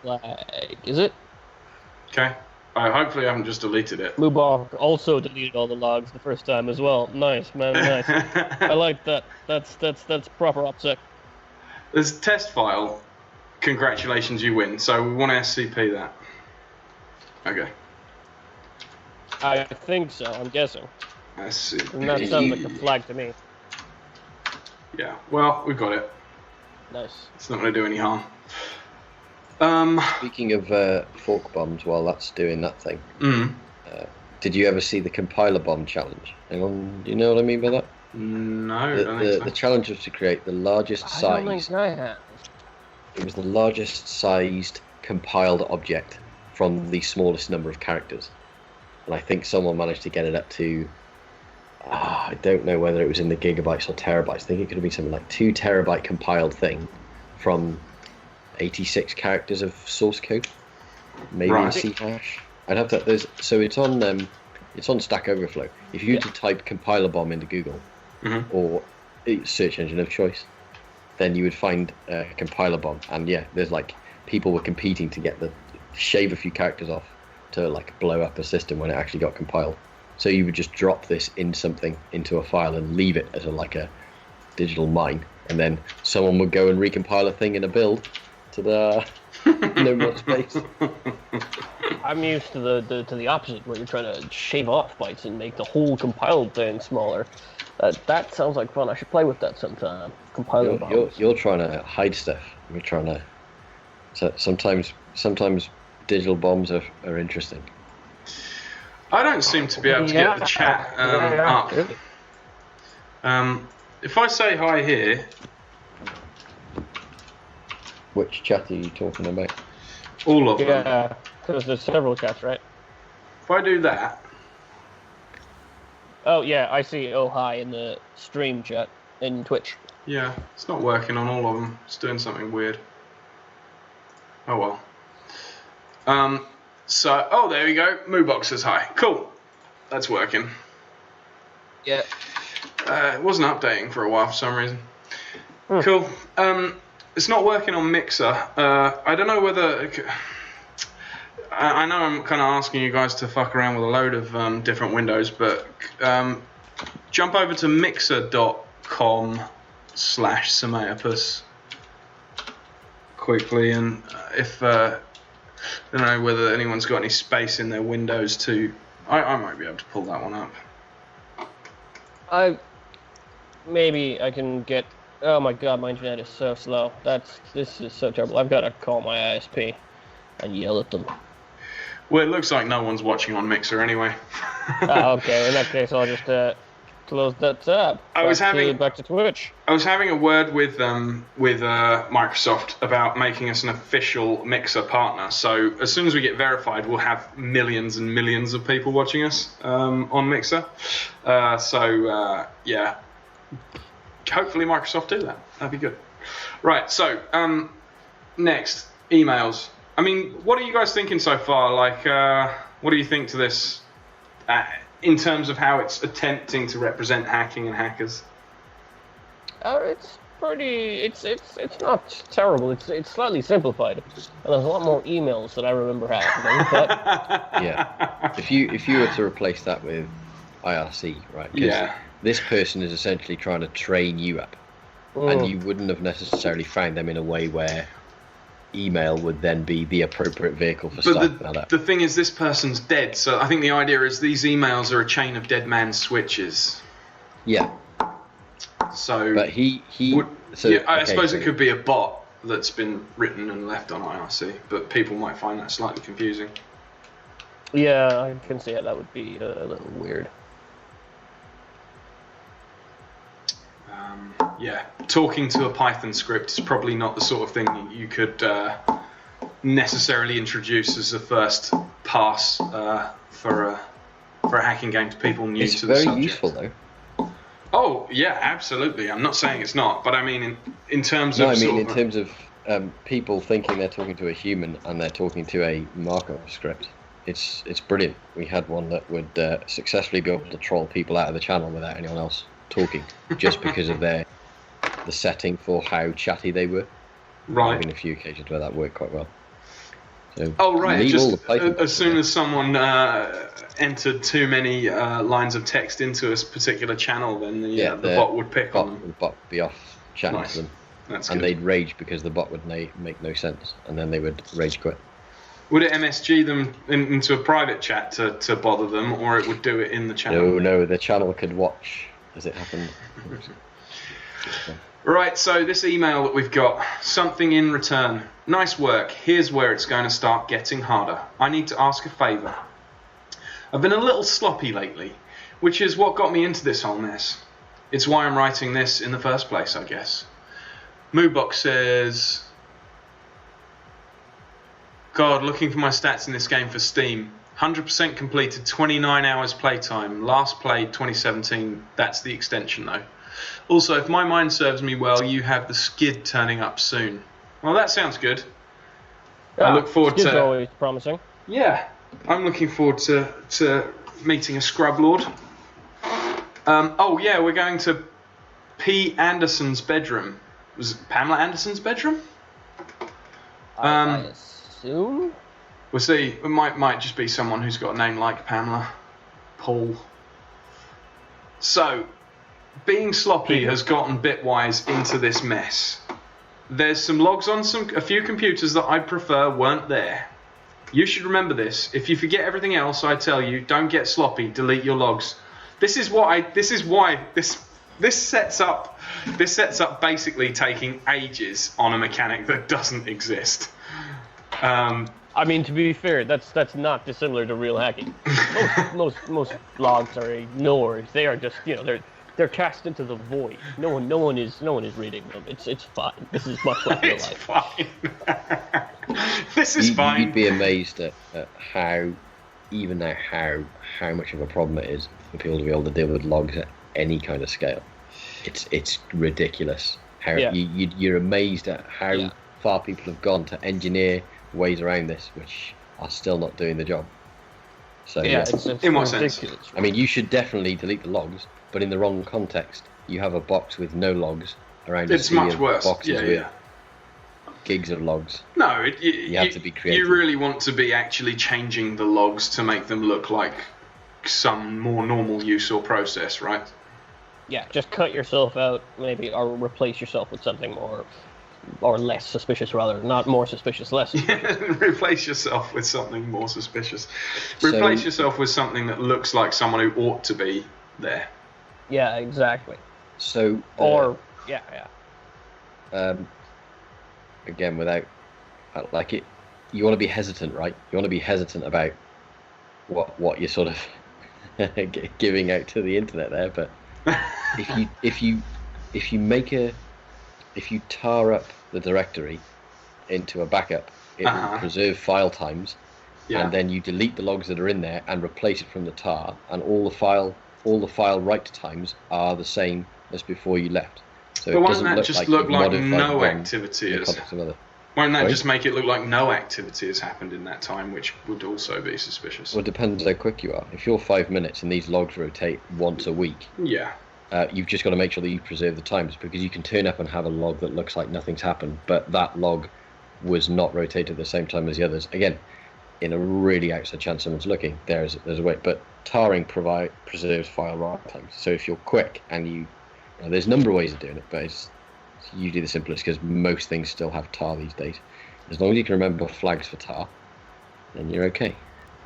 flag. Is it? Okay. Hopefully I haven't just deleted it. Mubok also deleted all the logs the first time as well. Nice, man, nice. I like that. That's proper OPSEC. There's a test file. Congratulations, you win. So we want to SCP that. Okay. I think so, I'm guessing. SCP. And that sounds like a flag to me. Yeah, well, we've got it. Nice. It's not going to do any harm. Speaking of fork bombs, while that's doing that thing, Mm. did you ever see the compiler bomb challenge? Hang on, do you know what I mean by that? No, I don't think so. The challenge was to create the largest I size. don't think I have. It was the largest sized compiled object from the smallest number of characters. And I think someone managed to get it up to, I don't know whether it was in the gigabytes or terabytes. I think it could have been something like 2 terabyte compiled thing from 86 characters of source code, maybe in C hash. I'd have to. So it's on Stack Overflow. If you were to type compiler bomb into Google or search engine of choice, then you would find compiler bomb. And yeah, there's like people were competing to get shave a few characters off to like blow up a system when it actually got compiled. So you would just drop this into a file and leave it as a digital mine, and then someone would go and recompile a thing in a build to the no more space. I'm used to the opposite, where you're trying to shave off bytes and make the whole compiled thing smaller. That sounds like fun. I should play with that sometime. Compiler bombs. You're trying to hide stuff. We're trying to. So sometimes digital bombs are interesting. I don't seem to be able to get the chat up. If I say hi here... Which chat are you talking about? All of them. Yeah, because there's several chats, right? If I do that... Oh, yeah, I see oh hi in the stream chat in Twitch. Yeah, it's not working on all of them. It's doing something weird. Oh well. Oh, there we go. Moobox says hi. Cool. That's working. Yeah. It wasn't updating for a while for some reason. Hmm. Cool. It's not working on Mixer. I don't know whether... I know I'm kind of asking you guys to fuck around with a load of different windows, but jump over to mixer.com/Semeopus quickly, and if... I don't know whether anyone's got any space in their windows to... I might be able to pull that one up. Maybe I can get... Oh my god, my internet is so slow. This is so terrible. I've got to call my ISP and yell at them. Well, it looks like no one's watching on Mixer anyway. Okay, in that case I'll just close that tab. Back to Twitch. I was having a word with Microsoft about making us an official Mixer partner. So as soon as we get verified, we'll have millions and millions of people watching us on Mixer. Yeah, hopefully Microsoft do that. That'd be good. Right. So next, emails. I mean, what are you guys thinking so far? Like, what do you think to this? In terms of how it's attempting to represent hacking and hackers. It's pretty. It's not terrible. It's slightly simplified, and there's a lot more emails that I remember happening. But yeah, if you were to replace that with IRC, right? Yeah. This person is essentially trying to train you up, and you wouldn't have necessarily found them in a way where email would then be the appropriate vehicle for stuff like that. The thing is, this person's dead, so I think the idea is these emails are a chain of dead man switches. Yeah. So, but I suppose it could be a bot that's been written and left on IRC, but people might find that slightly confusing. Yeah, I can see how that would be a little weird. Yeah, talking to a Python script is probably not the sort of thing you could necessarily introduce as a first pass for a hacking game to people new to the subject. It's very useful, though. Oh, yeah, absolutely. I'm not saying it's not, but I mean in terms of... in terms of people thinking they're talking to a human and they're talking to a Markov script. it's brilliant. We had one that would successfully be able to troll people out of the channel without anyone else talking, just because of the setting for how chatty they were. Right. There've been a few occasions where that worked quite well. So oh right, leave all just the Python as soon as someone entered too many lines of text into a particular channel, then the bot would pick on them. The bot would be off chatting Nice. to them, That's and good. they'd rage because the bot would make no sense, and then they would rage quit. Would it MSG them into a private chat to bother them, or it would do it in the channel? No, the channel could watch as it happened. Right, so this email that we've got, something in return. Nice work. Here's where it's going to start getting harder. I need to ask a favour. I've been a little sloppy lately, which is what got me into this whole mess. It's why I'm writing this in the first place, I guess. Moobox says... God, looking for my stats in this game for Steam. 100% completed, 29 hours playtime. Last played 2017. That's the extension, though. Also, if my mind serves me well, you have the skid turning up soon. Well, that sounds good. I look forward Skid's to... always promising. Yeah, I'm looking forward to meeting a scrub lord. Oh yeah, we're going to P. Anderson's bedroom. Was it Pamela Anderson's bedroom? I assume. We'll see. It might just be someone who's got a name like Pamela. Paul. So, being sloppy has gotten bitwise into this mess. There's some logs on a few computers that I prefer weren't there. You should remember this. If you forget everything else, I tell you, don't get sloppy. Delete your logs. This is why this sets up basically taking ages on a mechanic that doesn't exist. I mean, to be fair, that's not dissimilar to real hacking. Most logs are ignored. They are just, they're cast into the void. No one is reading them. It's fine. This is much like real It's life. fine. This is fine. You'd be amazed at how much of a problem it is for people to be able to deal with logs at any kind of scale. It's ridiculous. How you're amazed at how far people have gone to engineer ways around this, which are still not doing the job. So It's In what sense? ridiculous. I mean, you should definitely delete the logs, but in the wrong context. You have a box with no logs around. It's much worse. Boxes Yeah, with yeah. gigs of logs. No, You have to be creative. You really want to be actually changing the logs to make them look like some more normal use or process, right? Yeah, just cut yourself out, maybe, or replace yourself with something more, or less suspicious, rather. Not more suspicious, less suspicious. Replace yourself with something more suspicious. Replace yourself with something that looks like someone who ought to be there. Yeah, exactly. So again, without like it, you want to be hesitant, right? You want to be hesitant about what you're sort of giving out to the internet there, but if you tar up the directory into a backup, it will preserve file times, and then you delete the logs that are in there and replace it from the tar, and all the file write times are the same as before you left. So but it won't doesn't that look just like look you've like modified no one activity in the is? context of other. Won't that Sorry? just make it look like no activity has happened in that time, which would also be suspicious? Well, it depends how quick you are. If you're 5 minutes and these logs rotate once a week, Yeah. you've just got to make sure that you preserve the times, because you can turn up and have a log that looks like nothing's happened, but that log was not rotated at the same time as the others. Again, in a really outside chance someone's looking, there's a way. But tarring preserves file write times. So if you're quick and there's a number of ways of doing it, but it's usually the simplest because most things still have tar these days. As long as you can remember flags for tar, then you're okay.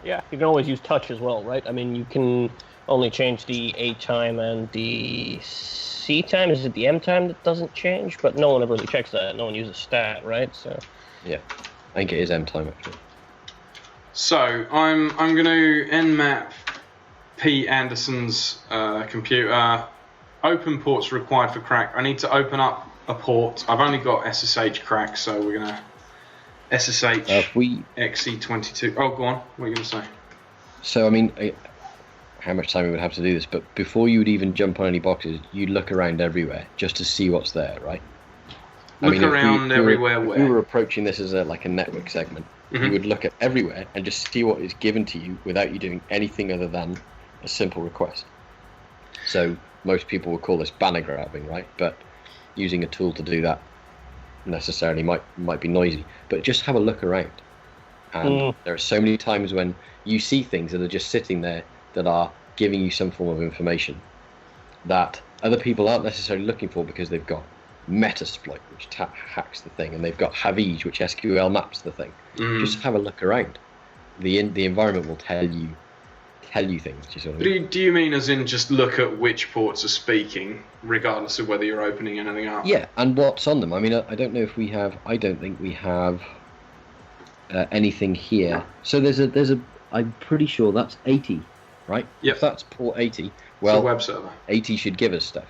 Yeah, you can always use touch as well, right? I mean, you can only change the A time and the C time. Is it the M time that doesn't change? But no one ever really checks that. No one uses stat, right? So Yeah, I think it is M time actually. So I'm going to nmap P. Anderson's computer. Open ports required for crack. I need to open up a port. I've only got SSH crack, so we're going to SSH XE22. Oh, go on. What are you going to say? So I mean, how much time we would have to do this? But before you would even jump on any boxes, you'd look around everywhere just to see what's there, right? Look around everywhere. If we were approaching this as a network segment, Mm-hmm. you would look at everywhere and just see what is given to you without you doing anything other than a simple request. So most people would call this banner grabbing, right? But using a tool to do that necessarily might be noisy. But just have a look around. And there are so many times when you see things that are just sitting there that are giving you some form of information that other people aren't necessarily looking for because they've got Metasploit, which hacks the thing, and they've got Havij, which SQL maps the thing. Just have a look around. The environment will tell you things. Do you mean as in just look at which ports are speaking, regardless of whether you're opening anything up? Yeah, and what's on them. I mean, I don't know if we have. I don't think we have anything here. So there's a. I'm pretty sure that's 80, right? Yep. If that's port 80, well, it's a web server. 80 should give us stuff.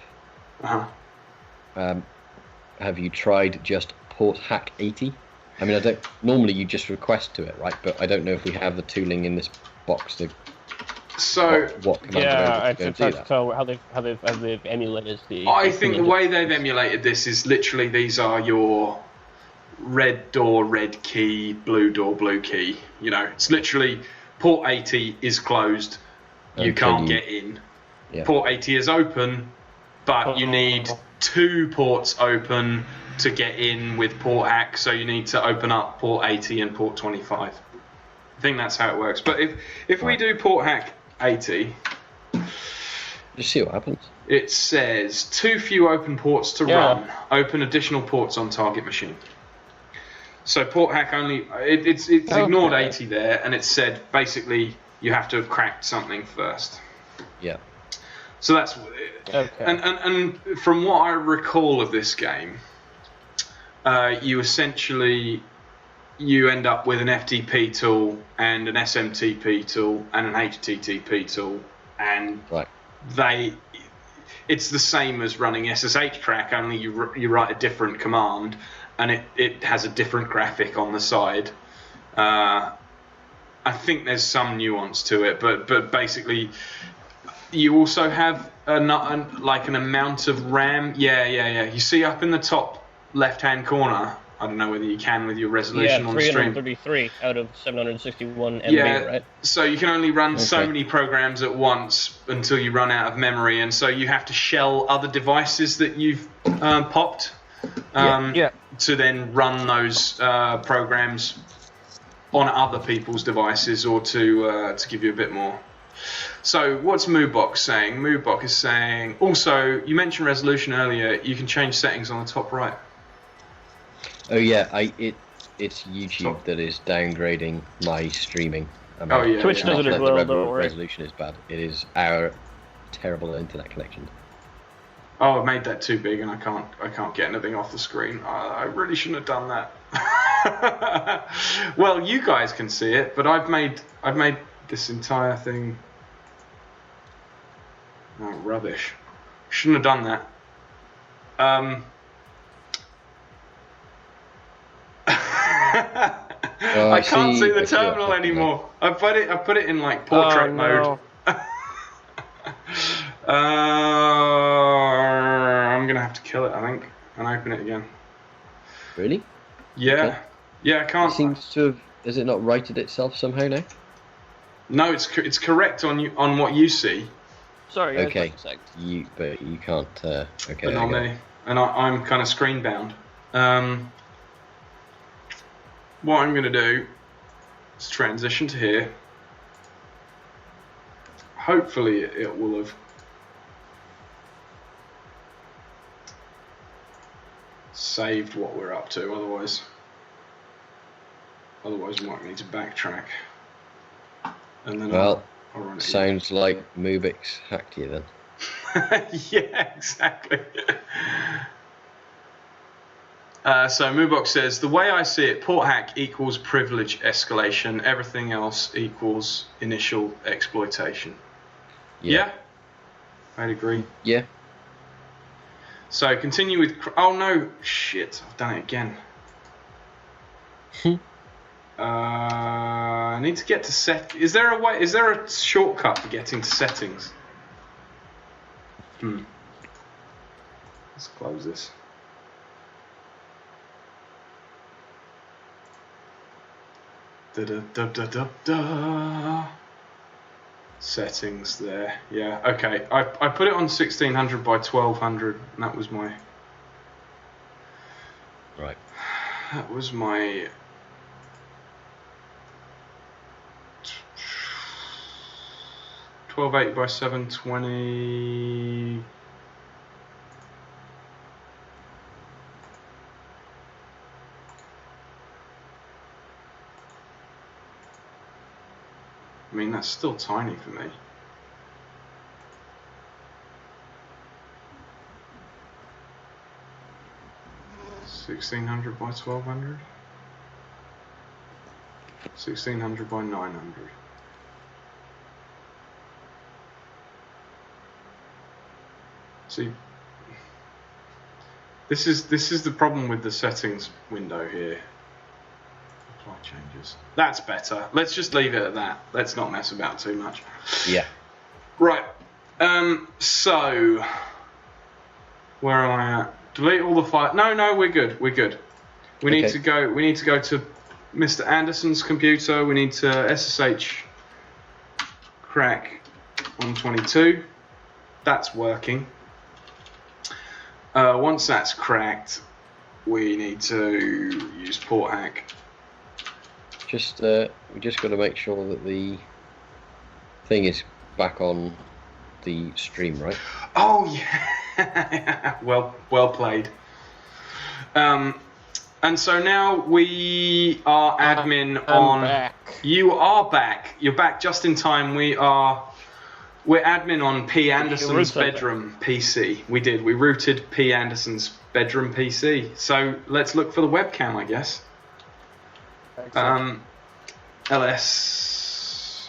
Have you tried just port hack 80? I mean, I don't. Normally, you just request to it, right? But I don't know if we have the tooling in this box to. So what command it's hard to tell how they've emulated the. I think the way they've emulated this is literally these are your red door, red key, blue door, blue key. You know, it's literally port 80 is closed. You can't get in. Yeah. Port 80 is open, but you need 2 ports open to get in with port hack, so you need to open up port 80 and port 25. I think that's how it works. But if we do port hack 80, just see what happens. It says too few open ports to run. Open additional ports on target machine. So port hack only. It's ignored 80 there, and it said basically you have to have cracked something first. Yeah. So that's okay. And from what I recall of this game, you end up with an FTP tool and an SMTP tool and an HTTP tool, and it's the same as running SSH crack, only you write a different command and it has a different graphic on the side. I think there's some nuance to it, but basically you also have an amount of RAM. Yeah. You see up in the top left-hand corner. I don't know whether you can with your resolution on the stream. 333 out of 761 MB, right? So you can only run so many programs at once until you run out of memory, and so you have to shell other devices that you've popped to then run those programs on other people's devices, or to give you a bit more. So what's Moobox saying? Moobox is saying, also, you mentioned resolution earlier, you can change settings on the top right. Oh yeah, it's YouTube that is downgrading my streaming. Twitch does it as well, don't worry. Resolution is bad. It is our terrible internet connection. Oh, I made that too big and I can't get anything off the screen. I really shouldn't have done that. Well, you guys can see it, but I've made this entire thing. Oh, rubbish. Shouldn't have done that. I can't see the terminal anymore. I put it in like portrait mode. I'm gonna have to kill it, I think, and open it again. Really? Yeah. Okay. Yeah, I can't. It seems to have. Has it not righted itself somehow now? No, it's correct on what you see. Sorry. Okay. But you can't. Okay. But not me, and I'm kind of screen bound. What I'm going to do is transition to here. Hopefully it will have saved what we're up to, otherwise we might need to backtrack. And then I'll run it sounds again. Like Moobix hacked you then. Yeah, exactly. So Moobox says, the way I see it, port hack equals privilege escalation. Everything else equals initial exploitation. Yeah? I'd agree. Yeah. So continue with... Oh no! Shit, I've done it again. I need to get to set... Is there a shortcut for getting to settings? Let's close this. Da, da, da, da, da, da. Settings there. Yeah, okay. I put it on 1600 by 1200, and that was my... Right. That was my... 1280 by 720... I mean, that's still tiny for me. $1600 by 1200. 1600 by 900. See, this is the problem with the settings window here. Apply changes. That's better. Let's just leave it at that. Let's not mess about too much. Yeah. Right. So where am I at? Delete all the file. No, we're good. We're good. We need to go. We need to go to Mr. Anderson's computer. We need to SSH crack 122. That's working. Once that's cracked, we need to use port hack. We just got to make sure that the thing is back on the stream, right? Oh yeah, well played. And so now we are admin on. Back. You are back. You're back just in time. We're admin on P. Anderson's bedroom PC. We did. We rooted P. Anderson's bedroom PC. So let's look for the webcam, I guess. LS.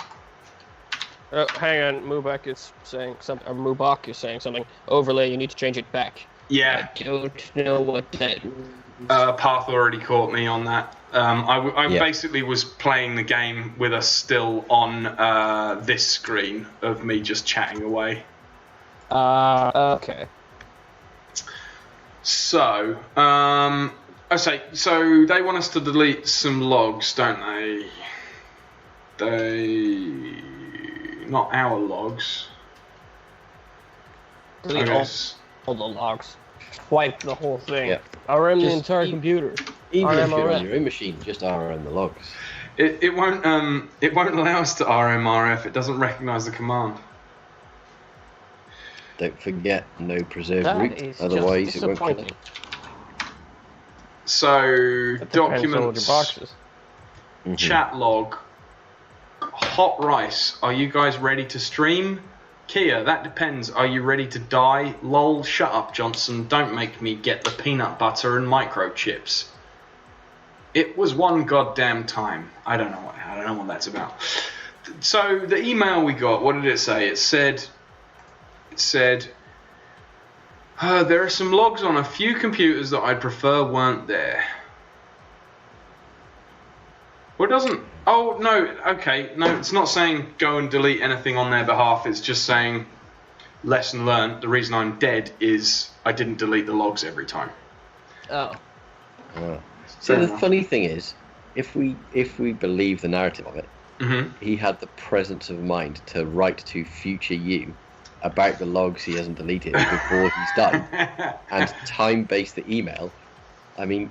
Oh, hang on. Mubak is saying something. Or Mubak is saying something. Overlay. You need to change it back. Yeah. I don't know what that means. Path already caught me on that. I Yeah. basically was playing the game with us still on this screen of me just chatting away. Okay. So, so they want us to delete some logs, don't they? Not our logs. Delete all the logs. Wipe the whole thing. Yeah. RM the Just entire computer. Even if you're RMRF. on your own machine, just RM the logs. It won't allow us to RMRF. It doesn't recognise the command. Don't forget, no preserve That root, is otherwise just it won't kill disappointing. it. So That depends on all documents, your boxes. Mhm. chat log, hot rice. Are you guys ready to stream? Kia, that depends. Are you ready to die? Lol, shut up, Johnson. Don't make me get the peanut butter and microchips. It was one goddamn time. I don't know what that's about. So the email we got, what did it say? It said there are some logs on a few computers that I'd prefer weren't there. Well, it doesn't. Oh, no, okay. No, it's not saying go and delete anything on their behalf. It's just saying, lesson learned, the reason I'm dead is I didn't delete the logs every time. Oh. So Fair the enough. funny thing is, if we believe the narrative of it, Mm-hmm. he had the presence of mind to write to future you about the logs he hasn't deleted before he's done, and time-base the email. I mean,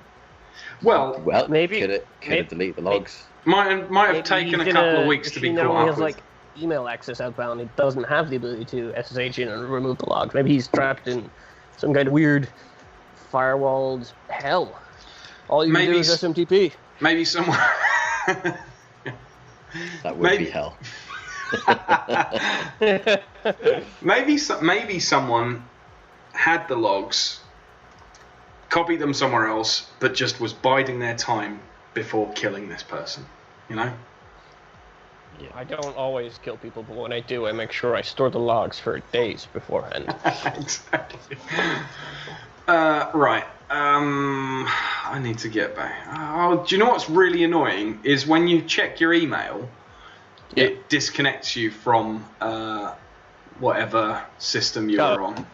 Well, Maybe- could it delete the logs? might have Maybe taken a he's in couple of weeks to be machine that caught only up has, with. like, email access outbound. It doesn't have the ability to SSH in and remove the logs. Maybe he's trapped in some kind of weird firewalled hell. All you can Maybe do is s- SMTP. Maybe someone. That would Maybe- be hell. maybe someone had the logs, copied them somewhere else, but just was biding their time before killing this person. You know. I don't always kill people, but when I do, I make sure I store the logs for days beforehand. Exactly. Right. I need to get back. Oh, do you know what's really annoying? Is when you check your email, Yeah. it disconnects you from whatever system you're on.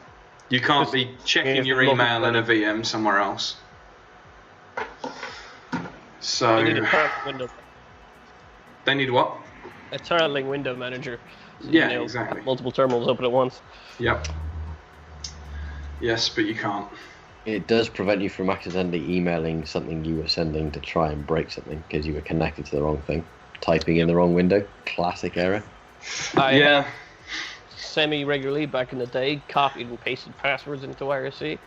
You can't be checking your email in a VM somewhere else. I need a So, private window. They need what? A tiling window manager. So Yeah, you know, exactly. multiple terminals open at once. Yep. Yes, but you can't. It does prevent you from accidentally emailing something you were sending to try and break something because you were connected to the wrong thing. Typing in the wrong window. Classic error. I Yeah. have semi-regularly back in the day copied and pasted passwords into IRC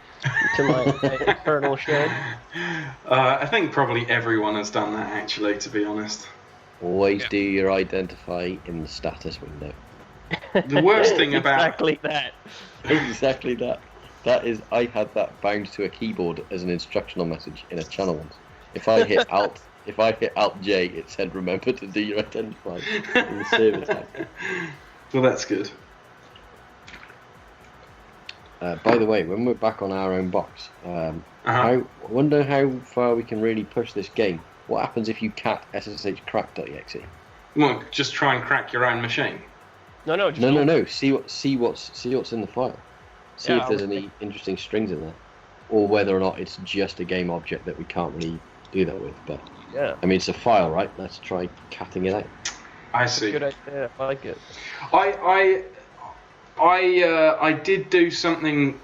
to my internal shell. I think probably everyone has done that, actually, to be honest. Always do your identify in the status window. The worst thing about... Exactly that. Exactly that. That is, I had that bound to a keyboard as an instructional message in a channel once. If I hit Alt J, it said remember to do your identify in the server tab. Well, that's good. By the way, when we're back on our own box, I wonder how far we can really push this game. What happens if you cat sshcrack.exe? Well, just try and crack your own machine. No. Just No. See what's in the file. See if there's any interesting strings in there, or whether or not it's just a game object that we can't really do that with. But yeah, I mean, it's a file, right? Let's try catting it out. I see. Good idea. I like it. I did do something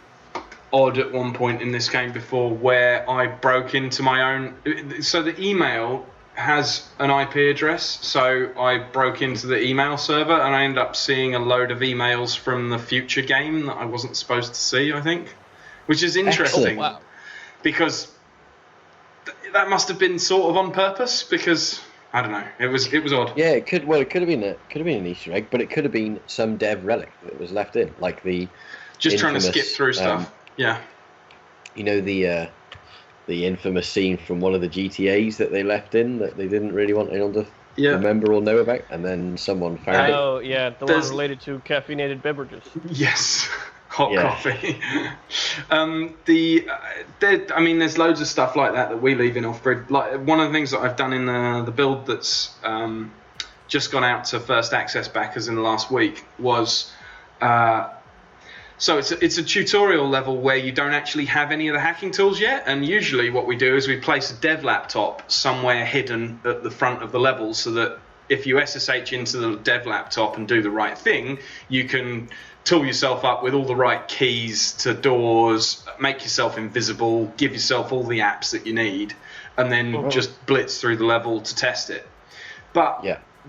odd at one point in this game before, where I broke into my own. So the email has an IP address, so I broke into the email server and I ended up seeing a load of emails from the future game that I wasn't supposed to see, I think, which is interesting. Wow. Because that must have been sort of on purpose, because I don't know, it was odd. Yeah, it could have been an Easter egg, but it could have been some dev relic that was left in, like the just trying to infamous, skip through stuff. Yeah. You know the infamous scene from one of the GTAs that they left in that they didn't really want anyone to remember or know about, and then someone found it. Oh yeah, the one related to caffeinated beverages. Yes. Hot coffee. There's loads of stuff like that we leave in off-grid. Like one of the things that I've done in the build that's just gone out to first access backers in the last week was so it's a tutorial level where you don't actually have any of the hacking tools yet, and usually what we do is we place a dev laptop somewhere hidden at the front of the level so that if you SSH into the dev laptop and do the right thing, you can tool yourself up with all the right keys to doors, make yourself invisible, give yourself all the apps that you need, and then just blitz through the level to test it. But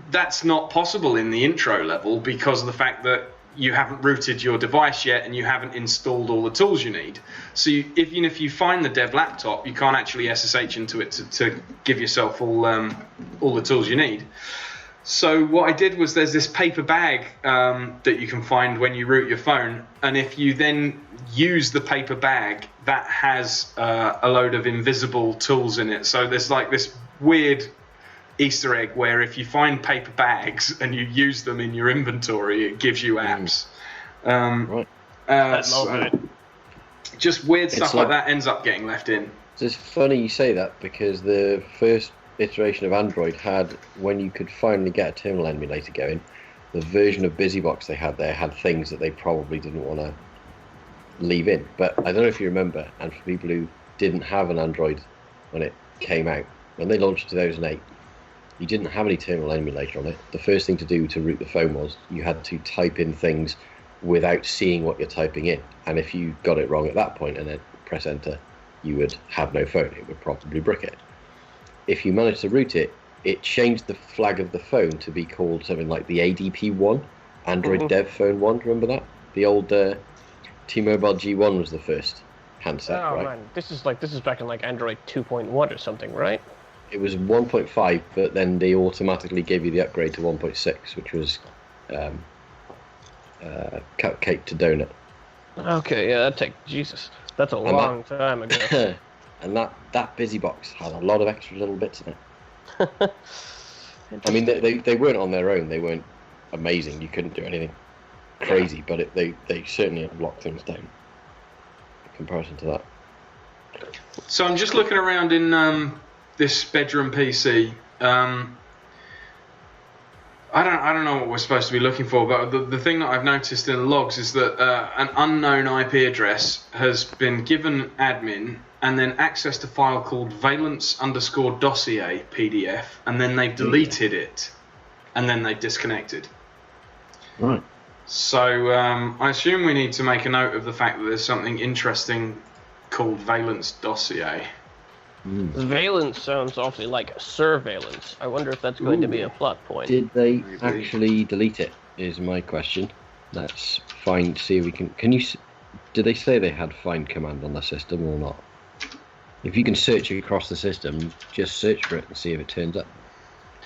that's not possible in the intro level because of the fact that you haven't rooted your device yet and you haven't installed all the tools you need. So even if you find the dev laptop, you can't actually SSH into it to give yourself all the tools you need. So what I did was there's this paper bag that you can find when you root your phone, and if you then use the paper bag, that has a load of invisible tools in it. So there's like this weird Easter egg where if you find paper bags and you use them in your inventory, it gives you apps. Just weird stuff like that ends up getting left in. It's funny you say that because the first iteration of Android had, when you could finally get a terminal emulator going, the version of BusyBox they had there had things that they probably didn't want to leave in. But I don't know if you remember, and for people who didn't have an Android when it came out, when they launched in 2008, you didn't have any terminal emulator on it. The first thing to do to root the phone was you had to type in things without seeing what you're typing in. And if you got it wrong at that point and then press enter, you would have no phone. It would probably brick it. If you managed to root it, it changed the flag of the phone to be called something like the ADP1, Android Dev Phone 1. Remember that? The old T-Mobile G1 was the first handset, right? Man, this is back in like Android 2.1 or something, right? It was 1.5, but then they automatically gave you the upgrade to 1.6, which was cupcake to donut. Okay, yeah, that's a long time ago. And that BusyBox had a lot of extra little bits in it. I mean, they weren't on their own. They weren't amazing. You couldn't do anything crazy, but they certainly have locked things down in comparison to that. So I'm just looking around in this bedroom PC. I don't know what we're supposed to be looking for, but the thing that I've noticed in the logs is that an unknown IP address has been given admin and then access to file called valence_dossier PDF, and then they've deleted it. and then they disconnected. Right. So I assume we need to make a note of the fact that there's something interesting called Valence Dossier. Valence sounds awfully like surveillance. I wonder if that's going to be a plot point. Did they Maybe. actually delete it? Is my question. Let's see if we can. Did they say they had find command on the system or not? If you can search across the system, just search for it and see if it turns up.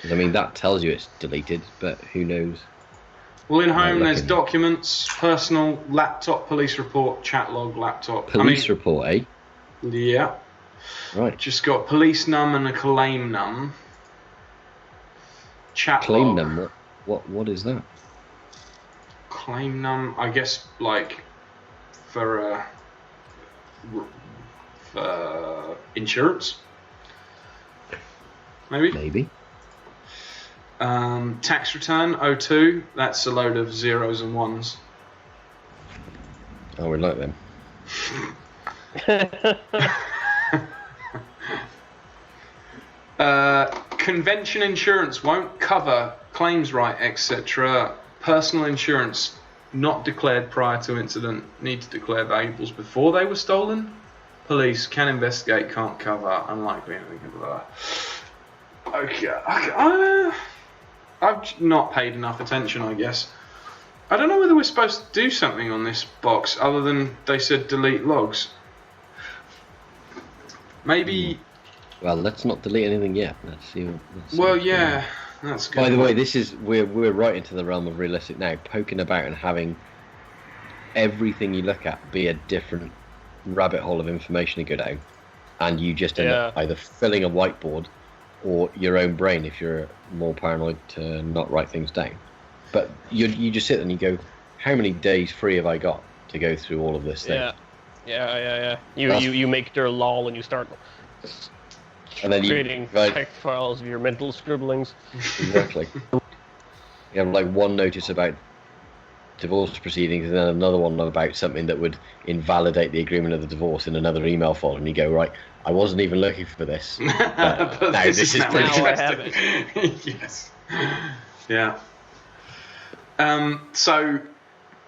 'Cause, I mean, that tells you it's deleted, but who knows? Well, in home, Right, there's looking. documents, personal, laptop, police report, chat log, laptop. Police report, eh? Yeah. Right. Just got police num and a claim num. Chat Claim log. them. What is that? Claim num, I guess, like for insurance, maybe. Maybe. Tax return 02. That's a load of zeros and ones. Oh, we like them. Convention insurance won't cover claims right, etc. Personal insurance not declared prior to incident. Need to declare valuables before they were stolen. Police can investigate, can't cover. Unlikely anything. Blah. Okay. I've not paid enough attention, I guess. I don't know whether we're supposed to do something on this box other than they said delete logs. Maybe. Well, let's not delete anything yet. Let's see. Well, yeah, that's good. By the way, this is we're right into the realm of realistic now. Poking about and having everything you look at be a different rabbit hole of information to go down, and you just end up either filling a whiteboard or your own brain if you're more paranoid to not write things down. But you just sit and you go, how many days free have I got to go through all of this thing? Yeah. You make their lol and you start And then creating text files of your mental scribblings. Exactly. You have like one notice about divorce proceedings and then another one about something that would invalidate the agreement of the divorce in another email folder, and you go, right, I wasn't even looking for this. But now this is now pretty I have it. Yes. Yeah. So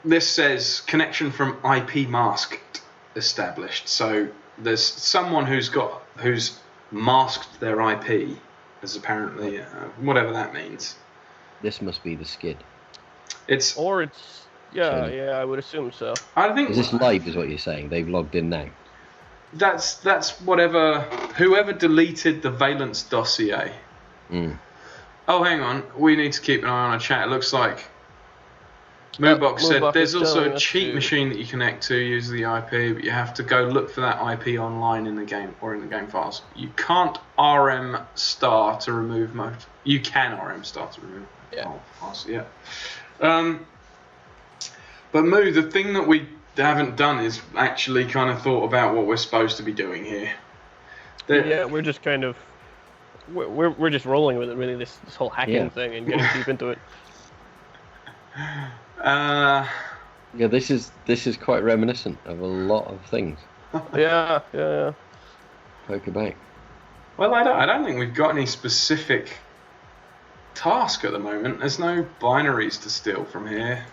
this says connection from IP masked established. So there's someone who's masked their IP as apparently whatever that means. This must be the skid. It's I would assume so. I think Is this live is what you're saying? They've logged in now. that's whoever deleted the Valence dossier. Oh, hang on. We need to keep an eye on our chat. It looks like Moonbox said Moonbox there's is also telling a us cheat to- machine that you connect to, use the IP, but you have to go look for that IP online in the game or in the game files. You can't RM star to remove You can RM star to remove. Yeah. Files, yeah. But Moo, the thing that we haven't done is actually kind of thought about what we're supposed to be doing here. We're just kind of we're just rolling with it, really. This whole hacking thing and getting deep into it. Yeah, this is quite reminiscent of a lot of things. Yeah. Poke about. Well, I don't think we've got any specific task at the moment. There's no binaries to steal from here.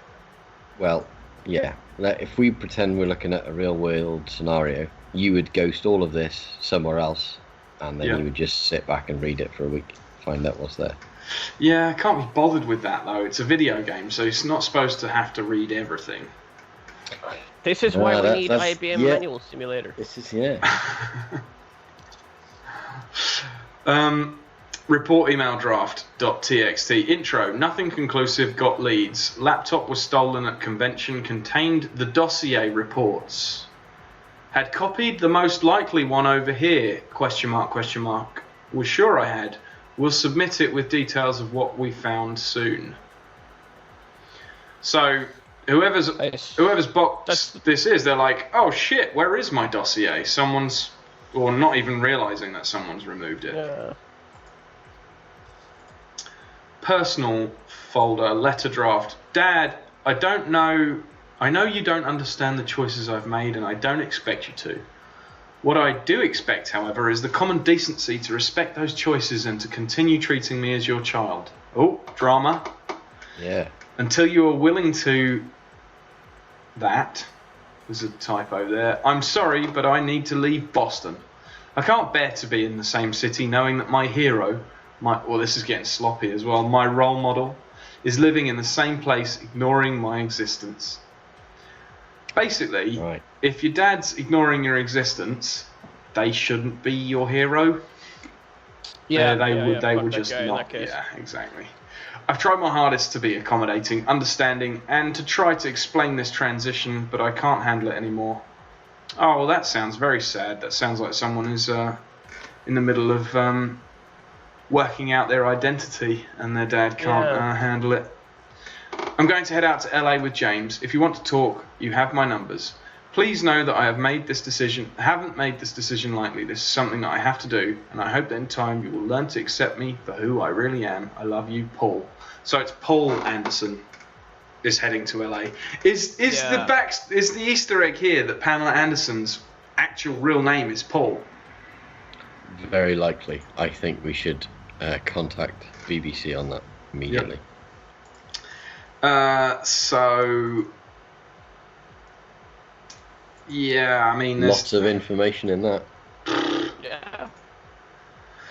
Well, yeah. If we pretend we're looking at a real world scenario, you would ghost all of this somewhere else, and then you would just sit back and read it for a week, find out what's there. Yeah, I can't be bothered with that though. It's a video game, so it's not supposed to have to read everything. This is why we need that's- IBM yeah. Manual Simulator. This is Report email draft.txt. Intro. Nothing conclusive. Got leads. Laptop was stolen at convention. Contained the dossier reports. Had copied the most likely one over here. ? Was sure I had. We'll submit it with details of what we found soon. So whoever's box this is, they're like, oh shit, where is my dossier? Or not even realizing that someone's removed it. Yeah. Personal folder, letter draft. Dad, I know you don't understand the choices I've made, and I don't expect you to. What I do expect, however, is the common decency to respect those choices and to continue treating me as your child. Oh, drama. Yeah. Until you are willing to... That. There's a typo there. I'm sorry, but I need to leave Boston. I can't bear to be in the same city knowing that my hero, well, this is getting sloppy as well, my role model, is living in the same place, ignoring my existence. Basically, Right. if your dad's ignoring your existence, they shouldn't be your hero. They would just not. Yeah, exactly. I've tried my hardest to be accommodating, understanding, and to try to explain this transition, but I can't handle it anymore. Oh, well, that sounds very sad. That sounds like someone is in the middle of working out their identity, and their dad can't handle it. I'm going to head out to LA with James. If you want to talk, you have my numbers. Please know that I haven't made this decision lightly. This is something that I have to do, and I hope that in time you will learn to accept me for who I really am. I love you, Paul. So it's Paul Anderson is heading to LA. Is the Easter egg here that Pamela Anderson's actual real name is Paul? Very likely. I think we should contact BBC on that immediately. Yep. Yeah, I mean, there's lots of information in that. Yeah.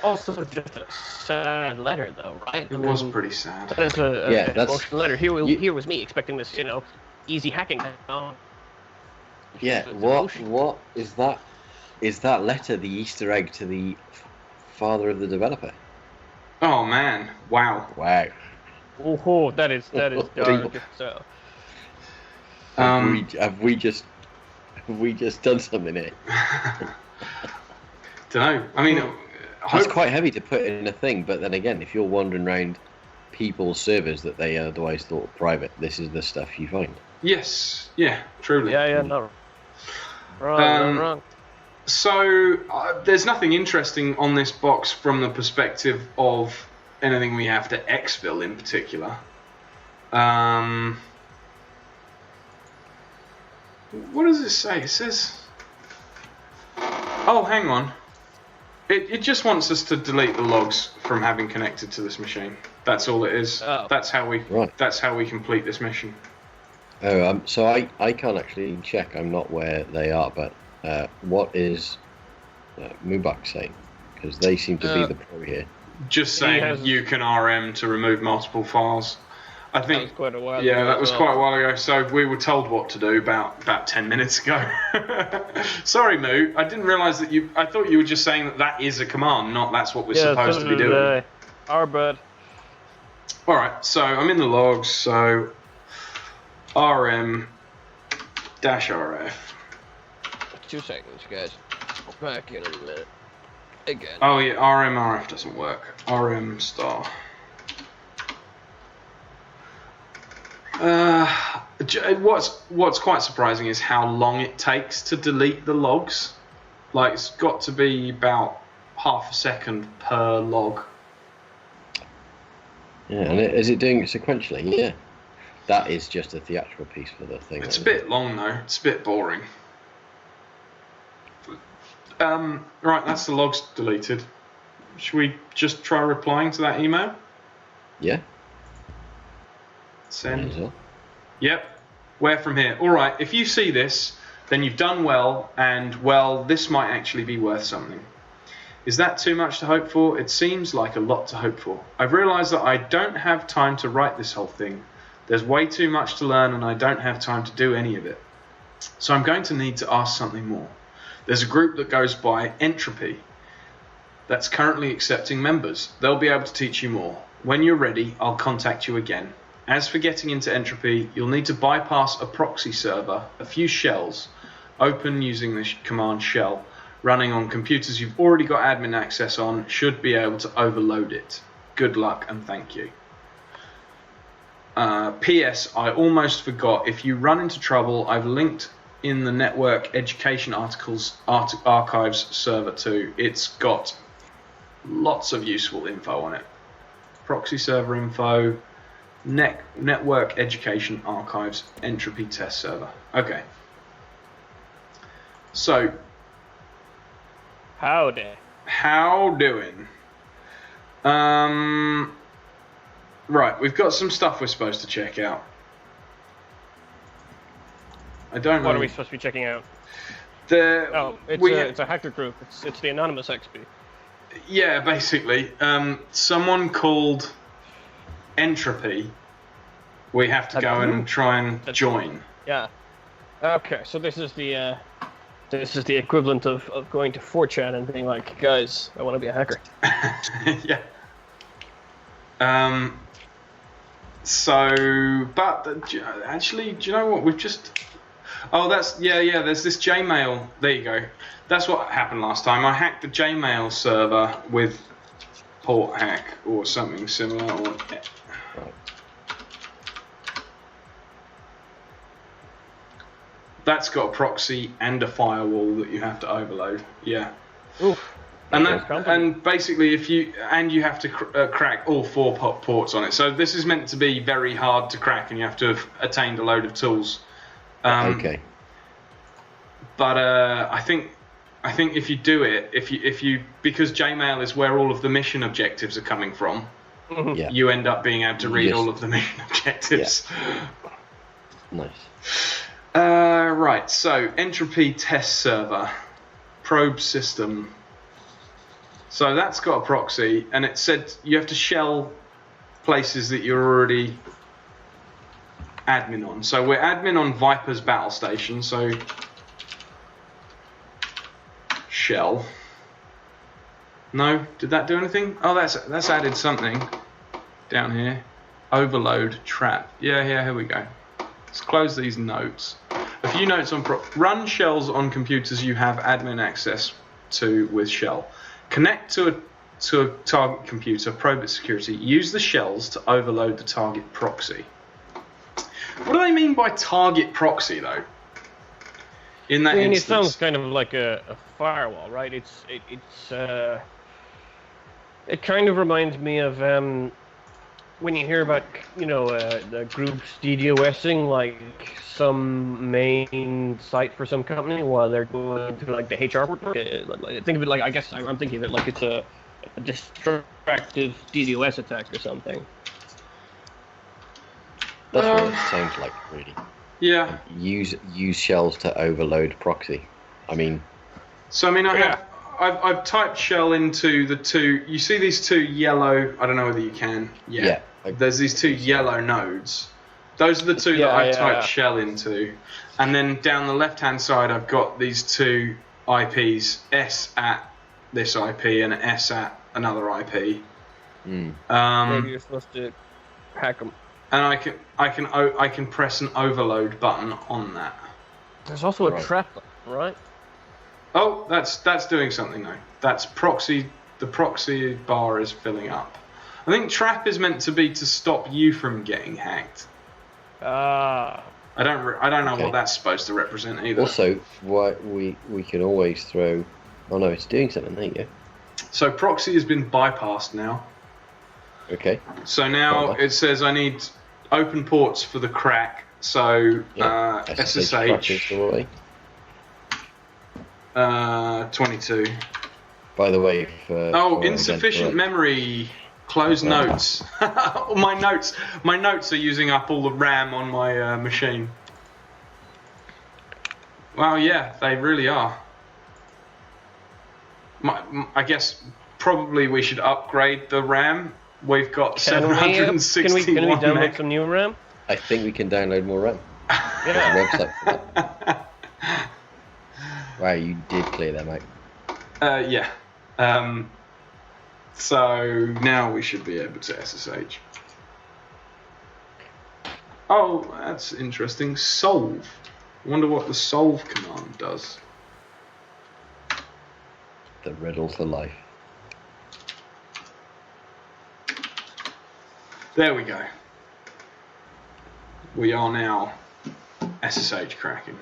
Also, just a sad letter, though, right? It was pretty sad. That is an emotional letter. Here was me expecting this, easy hacking. Yeah. What is that? Is that letter the Easter egg to the father of the developer? Oh man! Wow. Wow. Oh, that is dark. So. Have we just done something here? Don't know. I mean, it's quite heavy to put in a thing, but then again, if you're wandering around people's servers that they otherwise thought private, this is the stuff you find. Yes. Yeah. Truly. Yeah. No. Wrong. So there's nothing interesting on this box from the perspective of anything we have to exfil in particular. What does it say? It says... Oh, hang on. It just wants us to delete the logs from having connected to this machine. That's all it is. Oh. That's how we complete this mission. Oh, so I can't actually check. I'm not where they are, but what is Mubak saying? Because they seem to be the pro here. Just saying you can RM to remove multiple files. I think that was quite a while ago. Yeah, that was quite a while ago. So we were told what to do about 10 minutes ago. Sorry, Moo. I didn't realise that you... I thought you were just saying that is a command, not that's what we're supposed to be doing. Our bad. Alright, so I'm in the logs, so... RM-RF. 2 seconds, guys. Back in a minute. Again. Oh yeah, RM-RF doesn't work. RM star. What's quite surprising is how long it takes to delete the logs. Like, it's got to be about half a second per log. Yeah, and is it doing it sequentially? Yeah. That is just a theatrical piece for the thing. It's a bit long though. It's a bit boring. Right, that's the logs deleted. Should we just try replying to that email? Yeah. Send. Yep. Where from here? All right. If you see this, then you've done well, and well, this might actually be worth something. Is that too much to hope for? It seems like a lot to hope for. I've realised that I don't have time to write this whole thing. There's way too much to learn, and I don't have time to do any of it. So I'm going to need to ask something more. There's a group that goes by Entropy that's currently accepting members. They'll be able to teach you more. When you're ready, I'll contact you again. As for getting into Entropy, you'll need to bypass a proxy server, a few shells, open using the command shell, running on computers you've already got admin access on, should be able to overload it. Good luck and thank you. P.S. I almost forgot, if you run into trouble, I've linked in the network education archives server too. It's got lots of useful info on it. Proxy server info, network education archives, entropy test server. Okay. So Howdy. How doing? Right, we've got some stuff we're supposed to check out. I don't know. What are we supposed to be checking out? The It's a hacker group. It's the Anonymous XP. Yeah, basically, someone called Entropy. We have to go and try and join. Yeah. Okay, so this is the equivalent of going to 4chan and being like, guys, I want to be a hacker. Yeah. So, but actually, do you know what? We've just. Oh, that's yeah. There's this Jmail. There you go. That's what happened last time. I hacked the Jmail server with port hack or something similar. Or, that's got a proxy and a firewall that you have to overload. Yeah. Oof. And basically, you have to crack all 4 ports on it. So this is meant to be very hard to crack, and you have to have attained a load of tools. Okay. But I think if you do it, if you because Jmail is where all of the mission objectives are coming from, Yeah. you end up being able to read all of the mission objectives. Yeah. Nice. Right. So Entropy test server, probe system. So that's got a proxy, and it said you have to shell places that you're already admin on. So we're admin on Viper's battle station, so shell. No, did that do anything? Oh, that's added something down here. Overload trap. Yeah, here we go. Let's close these notes. A few notes on run shells on computers you have admin access to with shell. Connect to a target computer, probe its security. Use the shells to overload the target proxy. What do they mean by target proxy, though? In that instance, it sounds kind of like a firewall, right? It kind of reminds me of when you hear about the groups DDoSing like some main site for some company while they're going through like the HR work. Think of it like, I guess I'm thinking of it like it's a destructive DDoS attack or something. That's what it sounds like, really. Yeah. Use shells to overload proxy. I mean. So I mean, I've typed shell into the two. You see these two yellow? I don't know whether you can. Yeah. There's these two yellow nodes. Those are the two that I've typed shell into, and then down the left-hand side, I've got these two IPs: S at this IP and S at another IP. Maybe you're supposed to hack them. And I can press an overload button on that. There's also a trap, right? Oh, that's doing something now. That's proxy. The proxy bar is filling up. I think trap is meant to be to stop you from getting hacked. I don't know what that's supposed to represent either. Also, we can always throw. Oh no, it's doing something. There you go. So proxy has been bypassed now. Okay. So now it says I need open ports for the crack. So SSH 22. By the way, insufficient memory. Close notes. My notes are using up all the RAM on my machine. Well, yeah, they really are. I guess probably we should upgrade the RAM. We've got 761 Can we download meg. some new RAM? I think we can download more RAM. Yeah. Website for that. Wow, you did clear that, mate. Yeah. So now we should be able to SSH. Oh, that's interesting. Solve. I wonder what the solve command does. The riddle to life. There we go. We are now SSH cracking.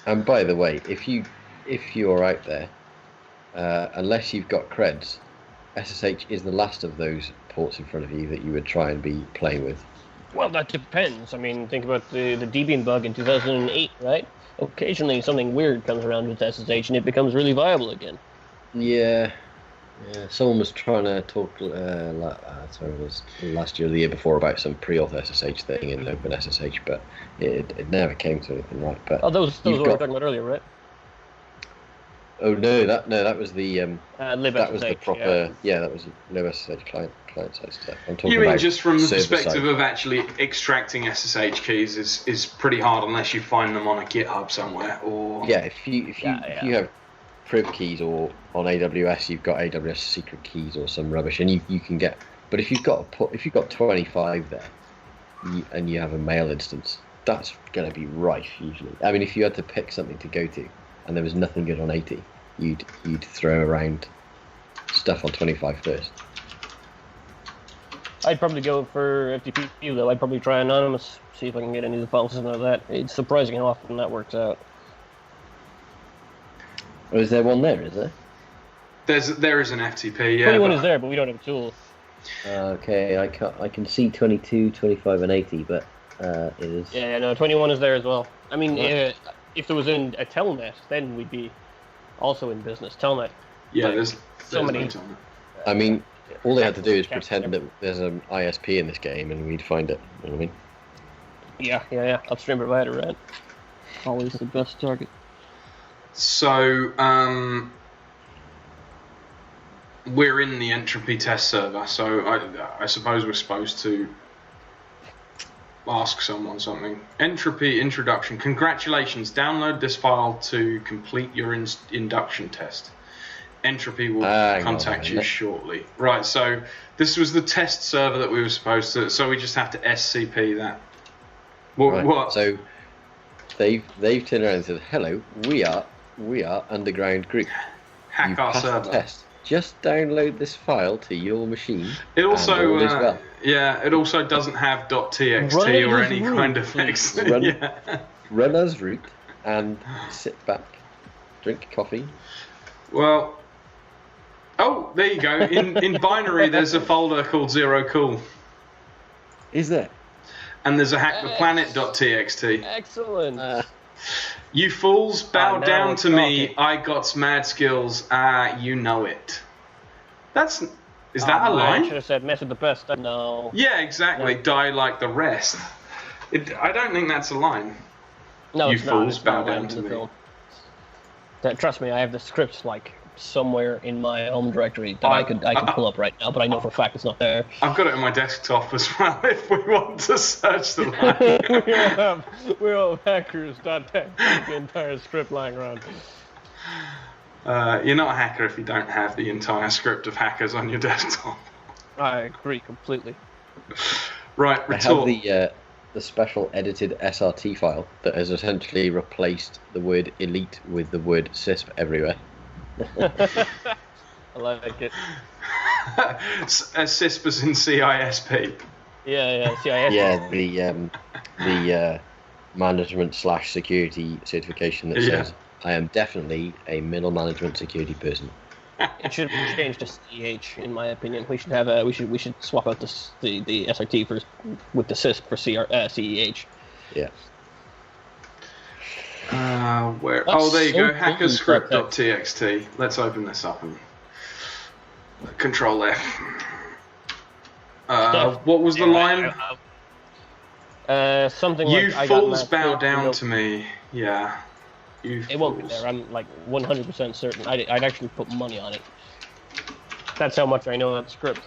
And by the way, if you're out there, unless you've got creds, SSH is the last of those ports in front of you that you would try and be playing with. Well, that depends. I mean, think about the Debian bug in 2008, right? Occasionally something weird comes around with SSH and it becomes really viable again. Yeah. Yeah, someone was trying to talk. Sorry, it was last year or the year before about some pre-auth SSH thing in OpenSSH, but it never came to anything, right? But Oh, those what we were talking about earlier, right? Oh no, that was the libSSH, that was the proper yeah. That was libSSH client side stuff. I'm talking You mean about just from the server perspective side. of actually extracting SSH keys is pretty hard unless you find them on a GitHub somewhere or Yeah, if you have priv keys or on AWS you've got AWS secret keys or some rubbish, and you can get. But if you've got 25 there, and you have a mail instance, that's going to be rife usually. I mean, if you had to pick something to go to, and there was nothing good on 80, you'd throw around stuff on 25 first. I'd probably go for FTP though. I'd probably try anonymous, see if I can get any of the files and all that. It's surprising how often that works out. Oh, is there one there? Is there? There is an FTP. Yeah. 21 is there, but we don't have a tool. Okay, I can see 22, 25, and 80, but it is. Yeah, no, 21 is there as well. I mean, if there was in a telnet, then we'd be also in business. Telnet. Yeah, like, there's so many. no telnet. I mean, all they had to do is pretend that there's an ISP in this game, and we'd find it. You know what I mean? Yeah. Upstream provider, right? Always the best target. So, we're in the entropy test server, so I suppose we're supposed to ask someone something. Entropy introduction. Congratulations, download this file to complete your induction test. Entropy will contact you shortly. Right, so this was the test server that we were supposed to, so we just have to SCP that. What? So they've turned around and said, "Hello, we are underground group. Hack You've our passed server. the test. Just download this file to your machine." It also, and all is well. it also doesn't have .txt or any kind of Run as root and sit back, drink coffee. Well, oh, there you go. In binary, there's a folder called 0cool. Is there? And there's a hacktheplanet.txt. Excellent. You fools, bow now down we're to me. talking. I got mad skills. You know it. Is that a I line? should have said mess with the best. No. Yeah, exactly. No. Die like the rest. I don't think that's a line. No, You it's not. fools, It's not bow a line down in to the me. film. Trust me, I have the script like somewhere in my home directory that I could pull up right now, but I know for a fact it's not there. I've got it on my desktop as well if we want to search the line. we all have hackers.txt, the entire script lying around. You're not a hacker if you don't have the entire script of hackers on your desktop. I agree completely. Right, I have retort. the special edited SRT file that has essentially replaced the word elite with the word CISP everywhere. I like it. CISP as in CISP. Yeah, CIS. Yeah, the management / security certification that says I am definitely a middle management security person. It should change to CH, in my opinion. We should have we should swap out the SRT with the CISP for CEH. Yeah. Where? That's Oh, there you so go. cool. Hackerscript.txt. Let's open this up and Control F. What was the line? Something You like I fools got bow mad down skills. to me. Yeah. You It won't be fools. there. I'm like 100% certain. I'd actually put money on it. That's how much I know that script.